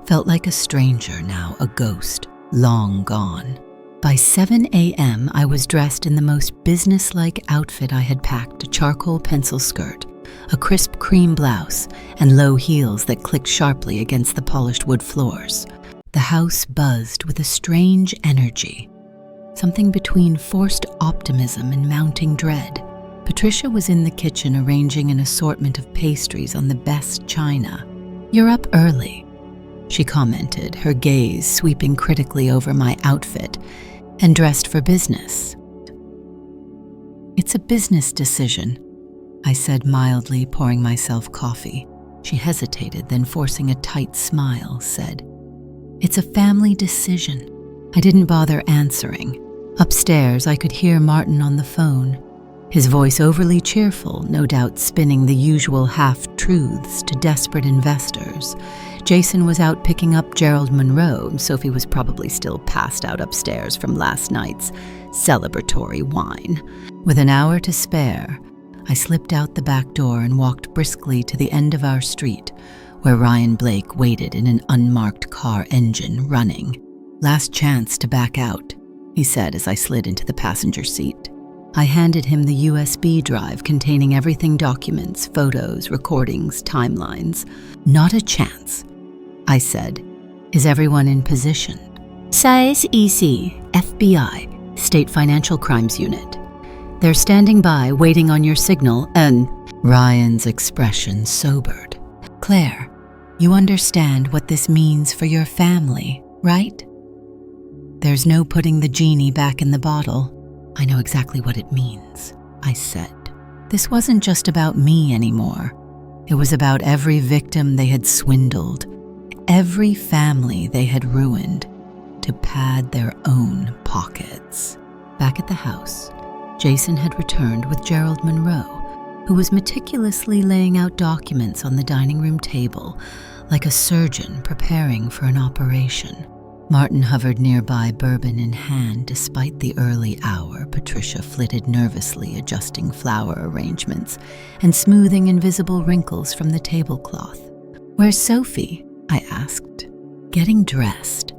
felt like a stranger now, a ghost, long gone. By 7 a.m., I was dressed in the most businesslike outfit I had packed, a charcoal pencil skirt, a crisp cream blouse, and low heels that clicked sharply against the polished wood floors. The house buzzed with a strange energy, something between forced optimism and mounting dread. Patricia was in the kitchen arranging an assortment of pastries on the best china. "You're up early," she commented, her gaze sweeping critically over my outfit, "and dressed for business." "It's a business decision," I said mildly, pouring myself coffee. She hesitated, then forcing a tight smile, said, "It's a family decision." I didn't bother answering. Upstairs, I could hear Martin on the phone. his voice overly cheerful, no doubt spinning the usual half-truths to desperate investors. Jason was out picking up Gerald Monroe, and Sophie was probably still passed out upstairs from last night's celebratory wine. With an hour to spare, I slipped out the back door and walked briskly to the end of our street, where Ryan Blake waited in an unmarked car engine running. "Last chance to back out," he said as I slid into the passenger seat. I handed him the USB drive containing everything: documents, photos, recordings, timelines. "Not a chance," I said. "Is everyone in position?" "Size EC, FBI, State Financial Crimes Unit. They're standing by, waiting on your signal, and..." Ryan's expression sobered. "Claire, you understand what this means for your family, right?" "There's no putting the genie back in the bottle." "I know exactly what it means," I said. This wasn't just about me anymore. It was about every victim they had swindled, every family they had ruined, to pad their own pockets. Back at the house, Jason had returned with Gerald Monroe, who was meticulously laying out documents on the dining room table, like a surgeon preparing for an operation. Martin hovered nearby, bourbon in hand. Despite the early hour, Patricia flitted nervously, adjusting flower arrangements and smoothing invisible wrinkles from the tablecloth. "Where's Sophie?" I asked. "Getting dressed,"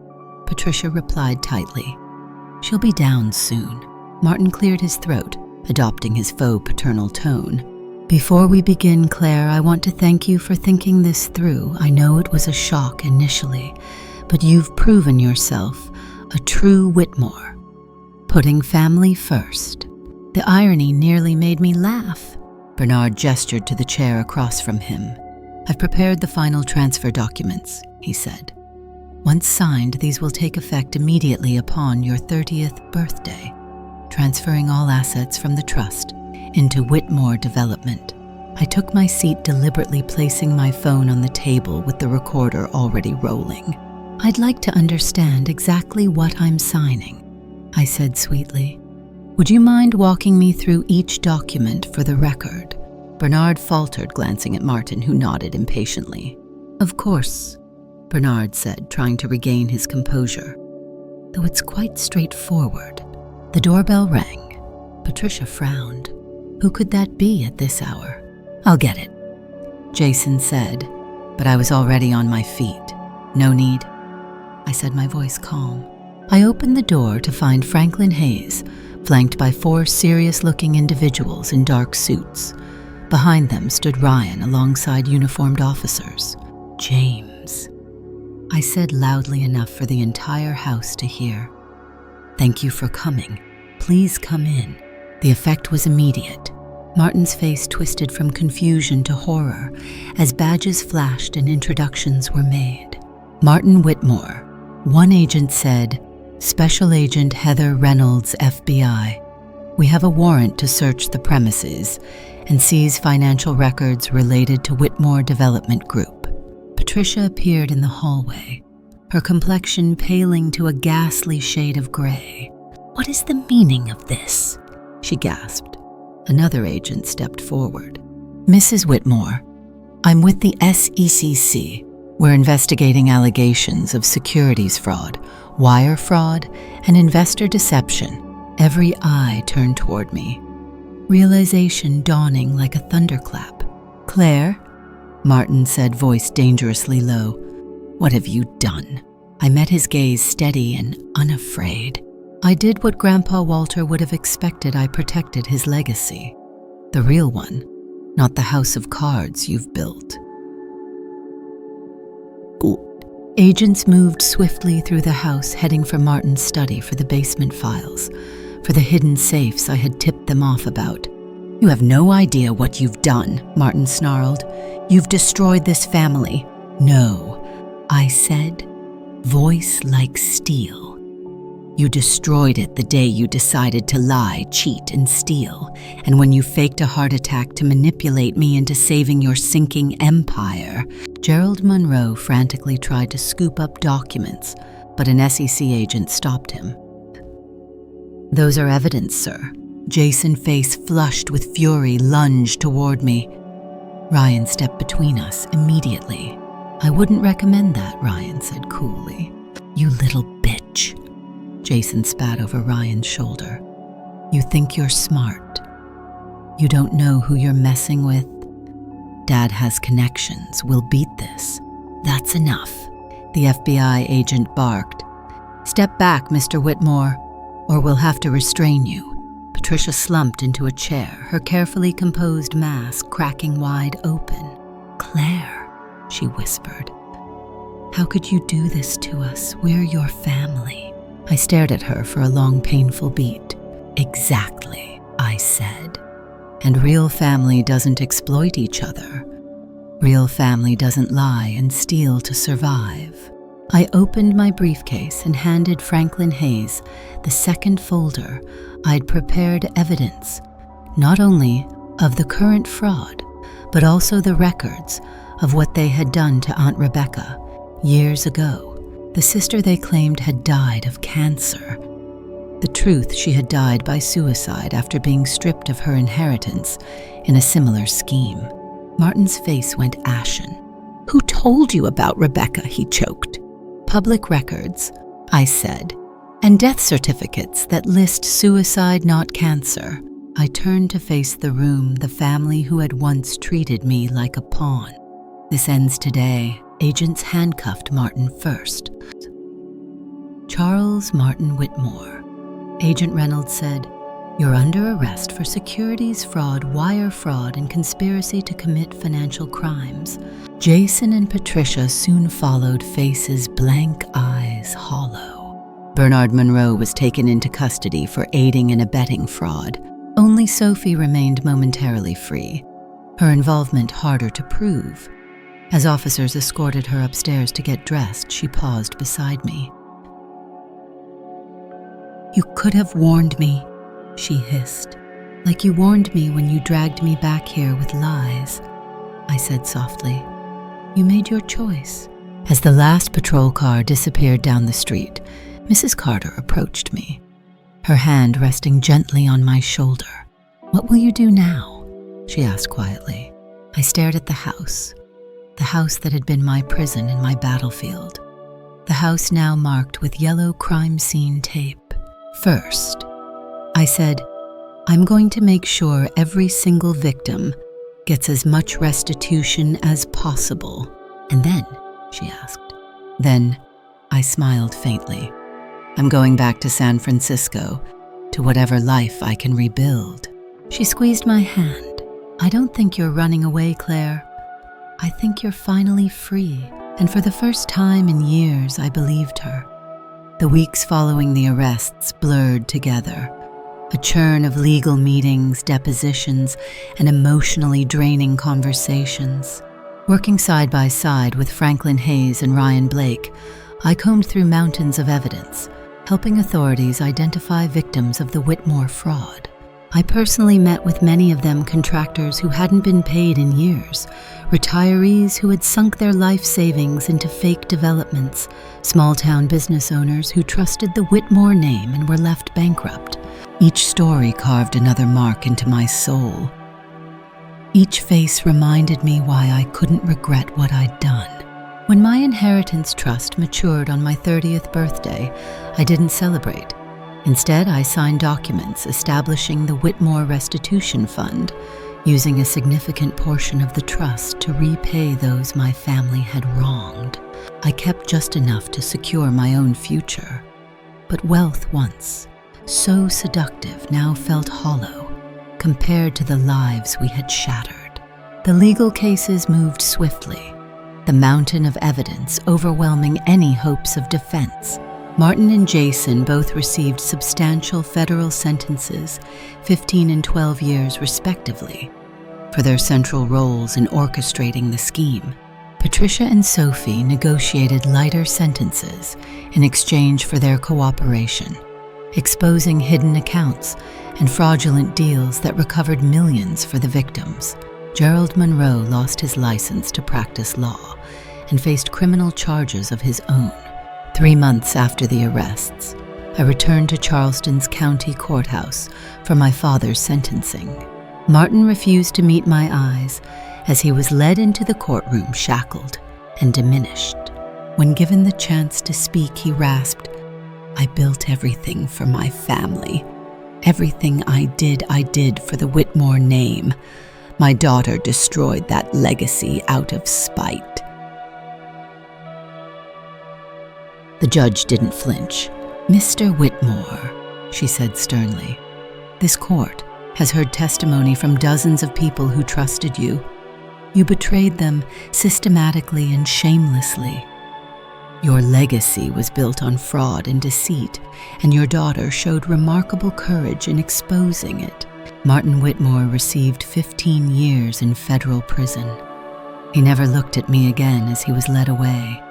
Patricia replied tightly. "She'll be down soon." Martin cleared his throat, adopting his faux paternal tone. "Before we begin, Claire, I want to thank you for thinking this through. I know it was a shock initially, but you've proven yourself a true Whitmore, putting family first." The irony nearly made me laugh. Bernard gestured to the chair across from him. "I've prepared the final transfer documents," he said. "Once signed, these will take effect immediately upon your 30th birthday, transferring all assets from the trust into Whitmore Development." I took my seat, deliberately placing my phone on the table with the recorder already rolling. "I'd like to understand exactly what I'm signing," I said sweetly. "Would you mind walking me through each document for the record?" Bernard faltered, glancing at Martin, who nodded impatiently. "Of course," Bernard said, trying to regain his composure. "Though it's quite straightforward." The doorbell rang. Patricia frowned. Who could that be at this hour? "I'll get it," Jason said, but I was already on my feet. "No need," I said, my voice calm. I opened the door to find Franklin Hayes, flanked by 4 serious-looking individuals in dark suits. Behind them stood Ryan alongside uniformed officers. "James," I said loudly enough for the entire house to hear. "Thank you for coming. Please come in." The effect was immediate. Martin's face twisted from confusion to horror as badges flashed and introductions were made. "Martin Whitmore." One agent said, "Special Agent Heather Reynolds, FBI. We have a warrant to search the premises and seize financial records related to Whitmore Development Group." Patricia appeared in the hallway, her complexion paling to a ghastly shade of gray. "What is the meaning of this?" she gasped. Another agent stepped forward. "Mrs. Whitmore, I'm with the SECC. We're investigating allegations of securities fraud, wire fraud, and investor deception." Every eye turned toward me, realization dawning like a thunderclap. "Claire," Martin said, voice dangerously low, "what have you done?" I met his gaze, steady and unafraid. "I did what Grandpa Walter would have expected. I protected his legacy. The real one, not the house of cards you've built." Agents moved swiftly through the house, heading for Martin's study for the basement files, for the hidden safes I had tipped them off about. "You have no idea what you've done," Martin snarled. "You've destroyed this family." "No," I said, voice like steel. "You destroyed it the day you decided to lie, cheat, and steal, and when you faked a heart attack to manipulate me into saving your sinking empire." Gerald Monroe frantically tried to scoop up documents, but an SEC agent stopped him. "Those are evidence, sir. Jason, face flushed with fury, lunged toward me. Ryan stepped between us immediately. "I wouldn't recommend that," Ryan said coolly. "You little bitch." Jason spat over Ryan's shoulder. "You think you're smart. You don't know who you're messing with. Dad has connections. We'll beat this." "That's enough," the FBI agent barked. "Step back, Mr. Whitmore, or we'll have to restrain you." Patricia slumped into a chair, her carefully composed mask cracking wide open. "Claire," she whispered, "how could you do this to us? We're your family." I stared at her for a long, painful beat. "Exactly," I said. "And real family doesn't exploit each other. Real family doesn't lie and steal to survive." I opened my briefcase and handed Franklin Hayes the second folder. I'd prepared evidence, not only of the current fraud, but also the records of what they had done to Aunt Rebecca years ago. The sister they claimed had died of cancer. The truth, she had died by suicide after being stripped of her inheritance in a similar scheme. Martin's face went ashen. "Who told you about Rebecca?" he choked. "Public records," I said, "and death certificates that list suicide, not cancer." I turned to face the room, the family who had once treated me like a pawn. "This ends today." Agents handcuffed Martin first. "Charles Martin Whitmore," Agent Reynolds said, "you're under arrest for securities fraud, wire fraud, and conspiracy to commit financial crimes." Jason and Patricia soon followed, faces blank, eyes hollow. Bernard Monroe was taken into custody for aiding and abetting fraud. Only Sophie remained momentarily free, her involvement harder to prove. As officers escorted her upstairs to get dressed, she paused beside me. "You could have warned me," she hissed. "Like you warned me when you dragged me back here with lies," I said softly. "You made your choice." As the last patrol car disappeared down the street, Mrs. Carter approached me, her hand resting gently on my shoulder. "What will you do now?" she asked quietly. I stared at the house that had been my prison and my battlefield, the house now marked with yellow crime scene tape. "First," I said, "I'm going to make sure every single victim gets as much restitution as possible." "And then?" she asked. "Then," I smiled faintly, "I'm going back to San Francisco, to whatever life I can rebuild." She squeezed my hand. "I don't think you're running away, Claire. I think you're finally free." And for the first time in years, I believed her. The weeks following the arrests blurred together. A churn of legal meetings, depositions, and emotionally draining conversations. Working side by side with Franklin Hayes and Ryan Blake, I combed through mountains of evidence, helping authorities identify victims of the Whitmore fraud. I personally met with many of them, contractors who hadn't been paid in years, retirees who had sunk their life savings into fake developments, small-town business owners who trusted the Whitmore name and were left bankrupt. Each story carved another mark into my soul. Each face reminded me why I couldn't regret what I'd done. When my inheritance trust matured on my 30th birthday, I didn't celebrate. Instead, I signed documents establishing the Whitmore Restitution Fund, using a significant portion of the trust to repay those my family had wronged. I kept just enough to secure my own future. But wealth once so seductive now felt hollow compared to the lives we had shattered. The legal cases moved swiftly, the mountain of evidence overwhelming any hopes of defense. Martin and Jason both received substantial federal sentences, 15 and 12 years respectively, for their central roles in orchestrating the scheme. Patricia and Sophie negotiated lighter sentences in exchange for their cooperation, exposing hidden accounts and fraudulent deals that recovered millions for the victims. Gerald Monroe lost his license to practice law and faced criminal charges of his own. 3 months after the arrests, I returned to Charleston's county courthouse for my father's sentencing. Martin refused to meet my eyes as he was led into the courtroom shackled and diminished. When given the chance to speak, he rasped, "I built everything for my family. Everything I did for the Whitmore name. My daughter destroyed that legacy out of spite." The judge didn't flinch. "Mr. Whitmore," she said sternly, "this court has heard testimony from dozens of people who trusted you. You betrayed them systematically and shamelessly. Your legacy was built on fraud and deceit, and your daughter showed remarkable courage in exposing it." Martin Whitmore received 15 years in federal prison. He never looked at me again as he was led away.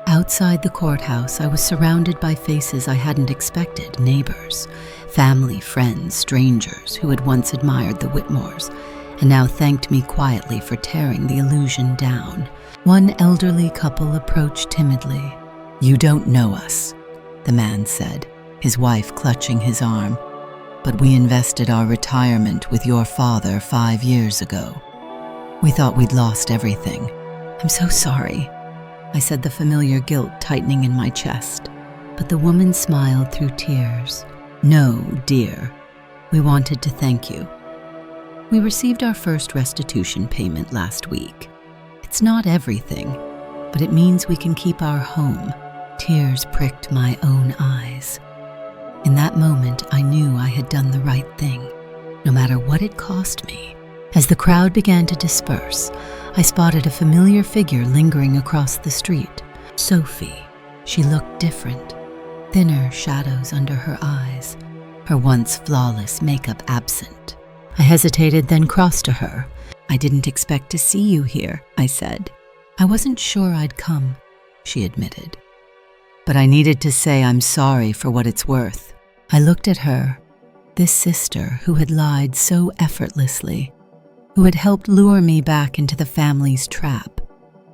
Outside the courthouse, I was surrounded by faces I hadn't expected, neighbors, family, friends, strangers who had once admired the Whitmores and now thanked me quietly for tearing the illusion down. One elderly couple approached timidly. "You don't know us," the man said, his wife clutching his arm, "but we invested our retirement with your father 5 years ago. We thought we'd lost everything." "I'm so sorry," I said, the familiar guilt tightening in my chest. But the woman smiled through tears. "No, dear. We wanted to thank you. We received our first restitution payment last week. It's not everything, but it means we can keep our home." Tears pricked my own eyes. In that moment, I knew I had done the right thing, no matter what it cost me. As the crowd began to disperse, I spotted a familiar figure lingering across the street. Sophie. She looked different. Thinner shadows under her eyes, her once flawless makeup absent. I hesitated, then crossed to her. "I didn't expect to see you here," I said. "I wasn't sure I'd come," she admitted. "But I needed to say I'm sorry for what it's worth." I looked at her, this sister who had lied so effortlessly, who had helped lure me back into the family's trap.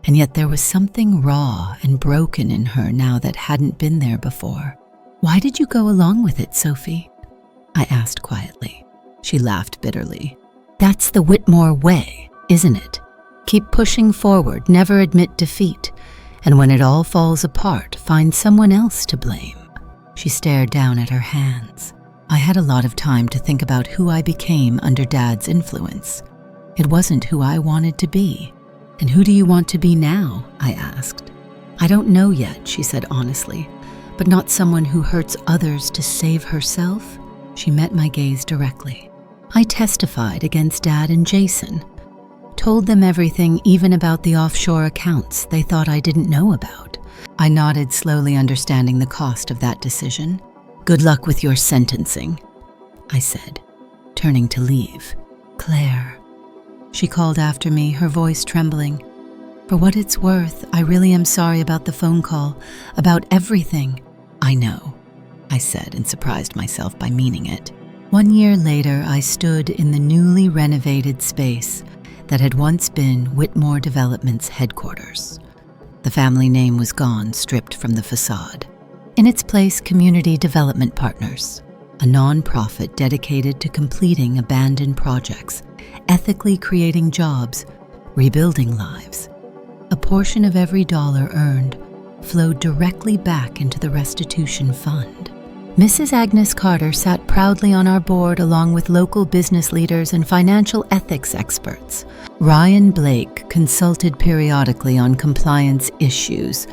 And yet there was something raw and broken in her now that hadn't been there before. "Why did you go along with it, Sophie?" I asked quietly. She laughed bitterly. "That's the Whitmore way, isn't it? Keep pushing forward, never admit defeat, and when it all falls apart, find someone else to blame." She stared down at her hands. I had a lot of time to think about who I became under Dad's influence. It wasn't who I wanted to be. "And who do you want to be now?" I asked. "I don't know yet," she said honestly, "but not someone who hurts others to save herself." She met my gaze directly. "I testified against Dad and Jason. Told them everything, even about the offshore accounts they thought I didn't know about." I nodded, slowly understanding the cost of that decision. "Good luck with your sentencing," I said, turning to leave. "Claire," she called after me, her voice trembling. "For what it's worth, I really am sorry about the phone call, about everything." "I know," I said, and surprised myself by meaning it. 1 year later, I stood in the newly renovated space that had once been Whitmore Development's headquarters. The family name was gone, stripped from the facade. In its place, Community Development Partners, a non-profit dedicated to completing abandoned projects, ethically creating jobs, rebuilding lives. A portion of every dollar earned flowed directly back into the restitution fund. Mrs. Agnes Carter sat proudly on our board along with local business leaders and financial ethics experts. Ryan Blake consulted periodically on compliance issues,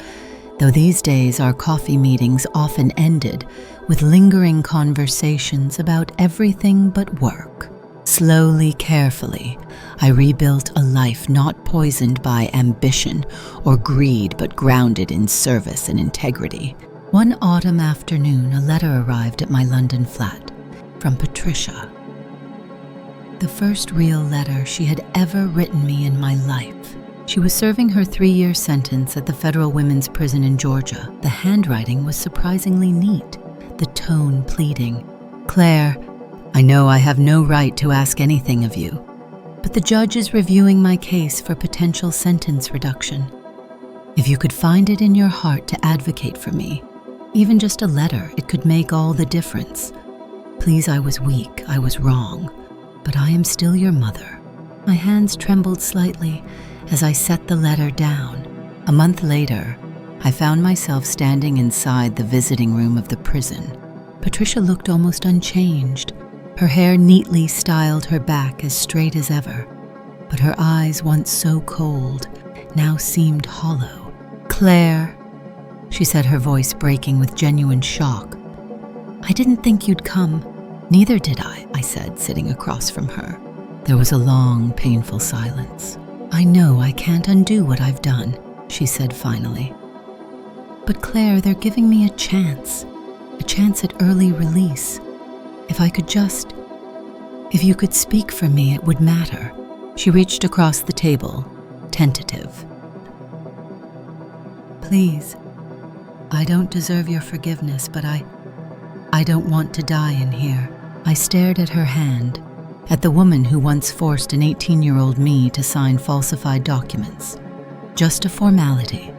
though these days our coffee meetings often ended with lingering conversations about everything but work. Slowly, carefully, I rebuilt a life not poisoned by ambition or greed, but grounded in service and integrity. One autumn afternoon, a letter arrived at my London flat from Patricia. The first real letter she had ever written me in my life. She was serving her 3-year sentence at the federal women's prison in Georgia. The handwriting was surprisingly neat, the tone pleading. "Claire, I know I have no right to ask anything of you, but the judge is reviewing my case for potential sentence reduction. If you could find it in your heart to advocate for me, Even just a letter, it could make all the difference. Please, I was weak, I was wrong, but I am still your mother. My hands trembled slightly as I set the letter down. A month later, I found myself standing inside the visiting room of the prison. Patricia looked almost unchanged. Her hair neatly styled her back as straight as ever, but her eyes, once so cold, now seemed hollow. "Claire," she said, her voice breaking with genuine shock. "I didn't think you'd come." "Neither did I said, sitting across from her. There was a long, painful silence. "I know I can't undo what I've done," she said finally. "But Claire, they're giving me a chance at early release. If you could speak for me, it would matter." She reached across the table, tentative. "Please, I don't deserve your forgiveness, but I don't want to die in here." I stared at her hand, at the woman who once forced an 18-year-old me to sign falsified documents. "Just a formality,"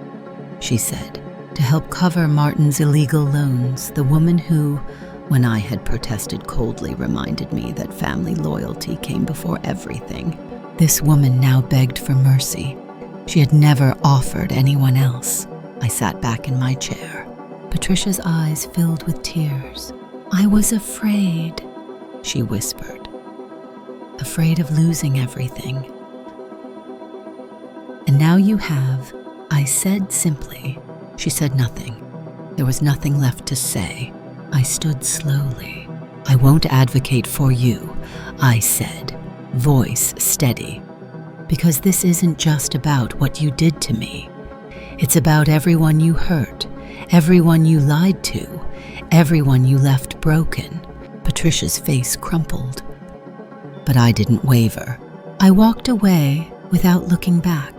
she said, "to help cover Martin's illegal loans," the woman who, when I had protested coldly, reminded me that family loyalty came before everything. This woman now begged for mercy. She had never offered anyone else. I sat back in my chair. Patricia's eyes filled with tears. "I was afraid," she whispered. "Afraid of losing everything." "And now you have," I said simply. She said nothing. There was nothing left to say. I stood slowly. "I won't advocate for you," I said, voice steady, "because this isn't just about what you did to me. It's about everyone you hurt, everyone you lied to, everyone you left broken." Patricia's face crumpled, but I didn't waver. I walked away without looking back.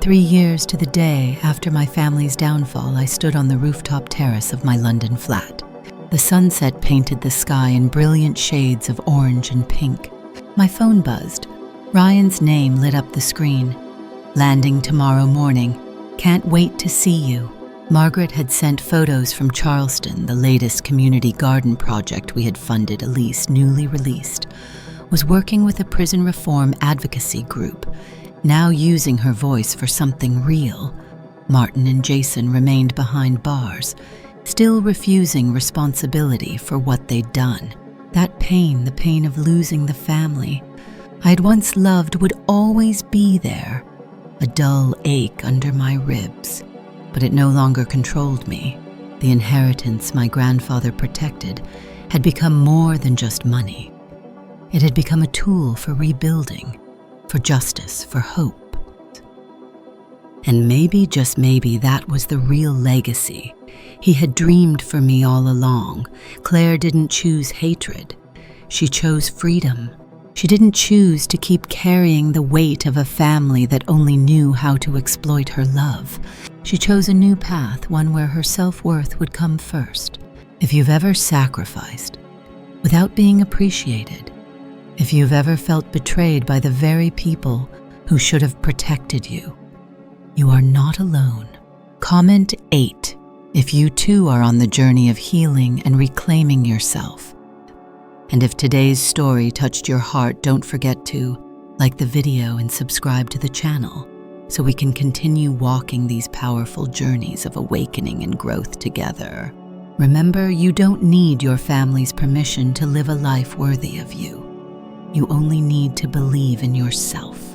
3 years to the day after my family's downfall, I stood on the rooftop terrace of my London flat. The sunset painted the sky in brilliant shades of orange and pink. My phone buzzed. Ryan's name lit up the screen. "Landing tomorrow morning. Can't wait to see you." Margaret had sent photos from Charleston, the latest community garden project we had funded. Elise, newly released, was working with a prison reform advocacy group, now using her voice for something real. Martin and Jason remained behind bars, still refusing responsibility for what they'd done. That pain, the pain of losing the family I'd once loved, would always be there, a dull ache under my ribs. But it no longer controlled me. The inheritance my grandfather protected had become more than just money. It had become a tool for rebuilding, for justice, for hope. And maybe, just maybe, that was the real legacy he had dreamed for me all along. Claire didn't choose hatred. She chose freedom. She didn't choose to keep carrying the weight of a family that only knew how to exploit her love. She chose a new path, one where her self-worth would come first. If you've ever sacrificed without being appreciated, if you've ever felt betrayed by the very people who should have protected you, you are not alone. Comment 8 if you too are on the journey of healing and reclaiming yourself. And if today's story touched your heart, don't forget to like the video and subscribe to the channel so we can continue walking these powerful journeys of awakening and growth together. Remember, you don't need your family's permission to live a life worthy of you. You only need to believe in yourself.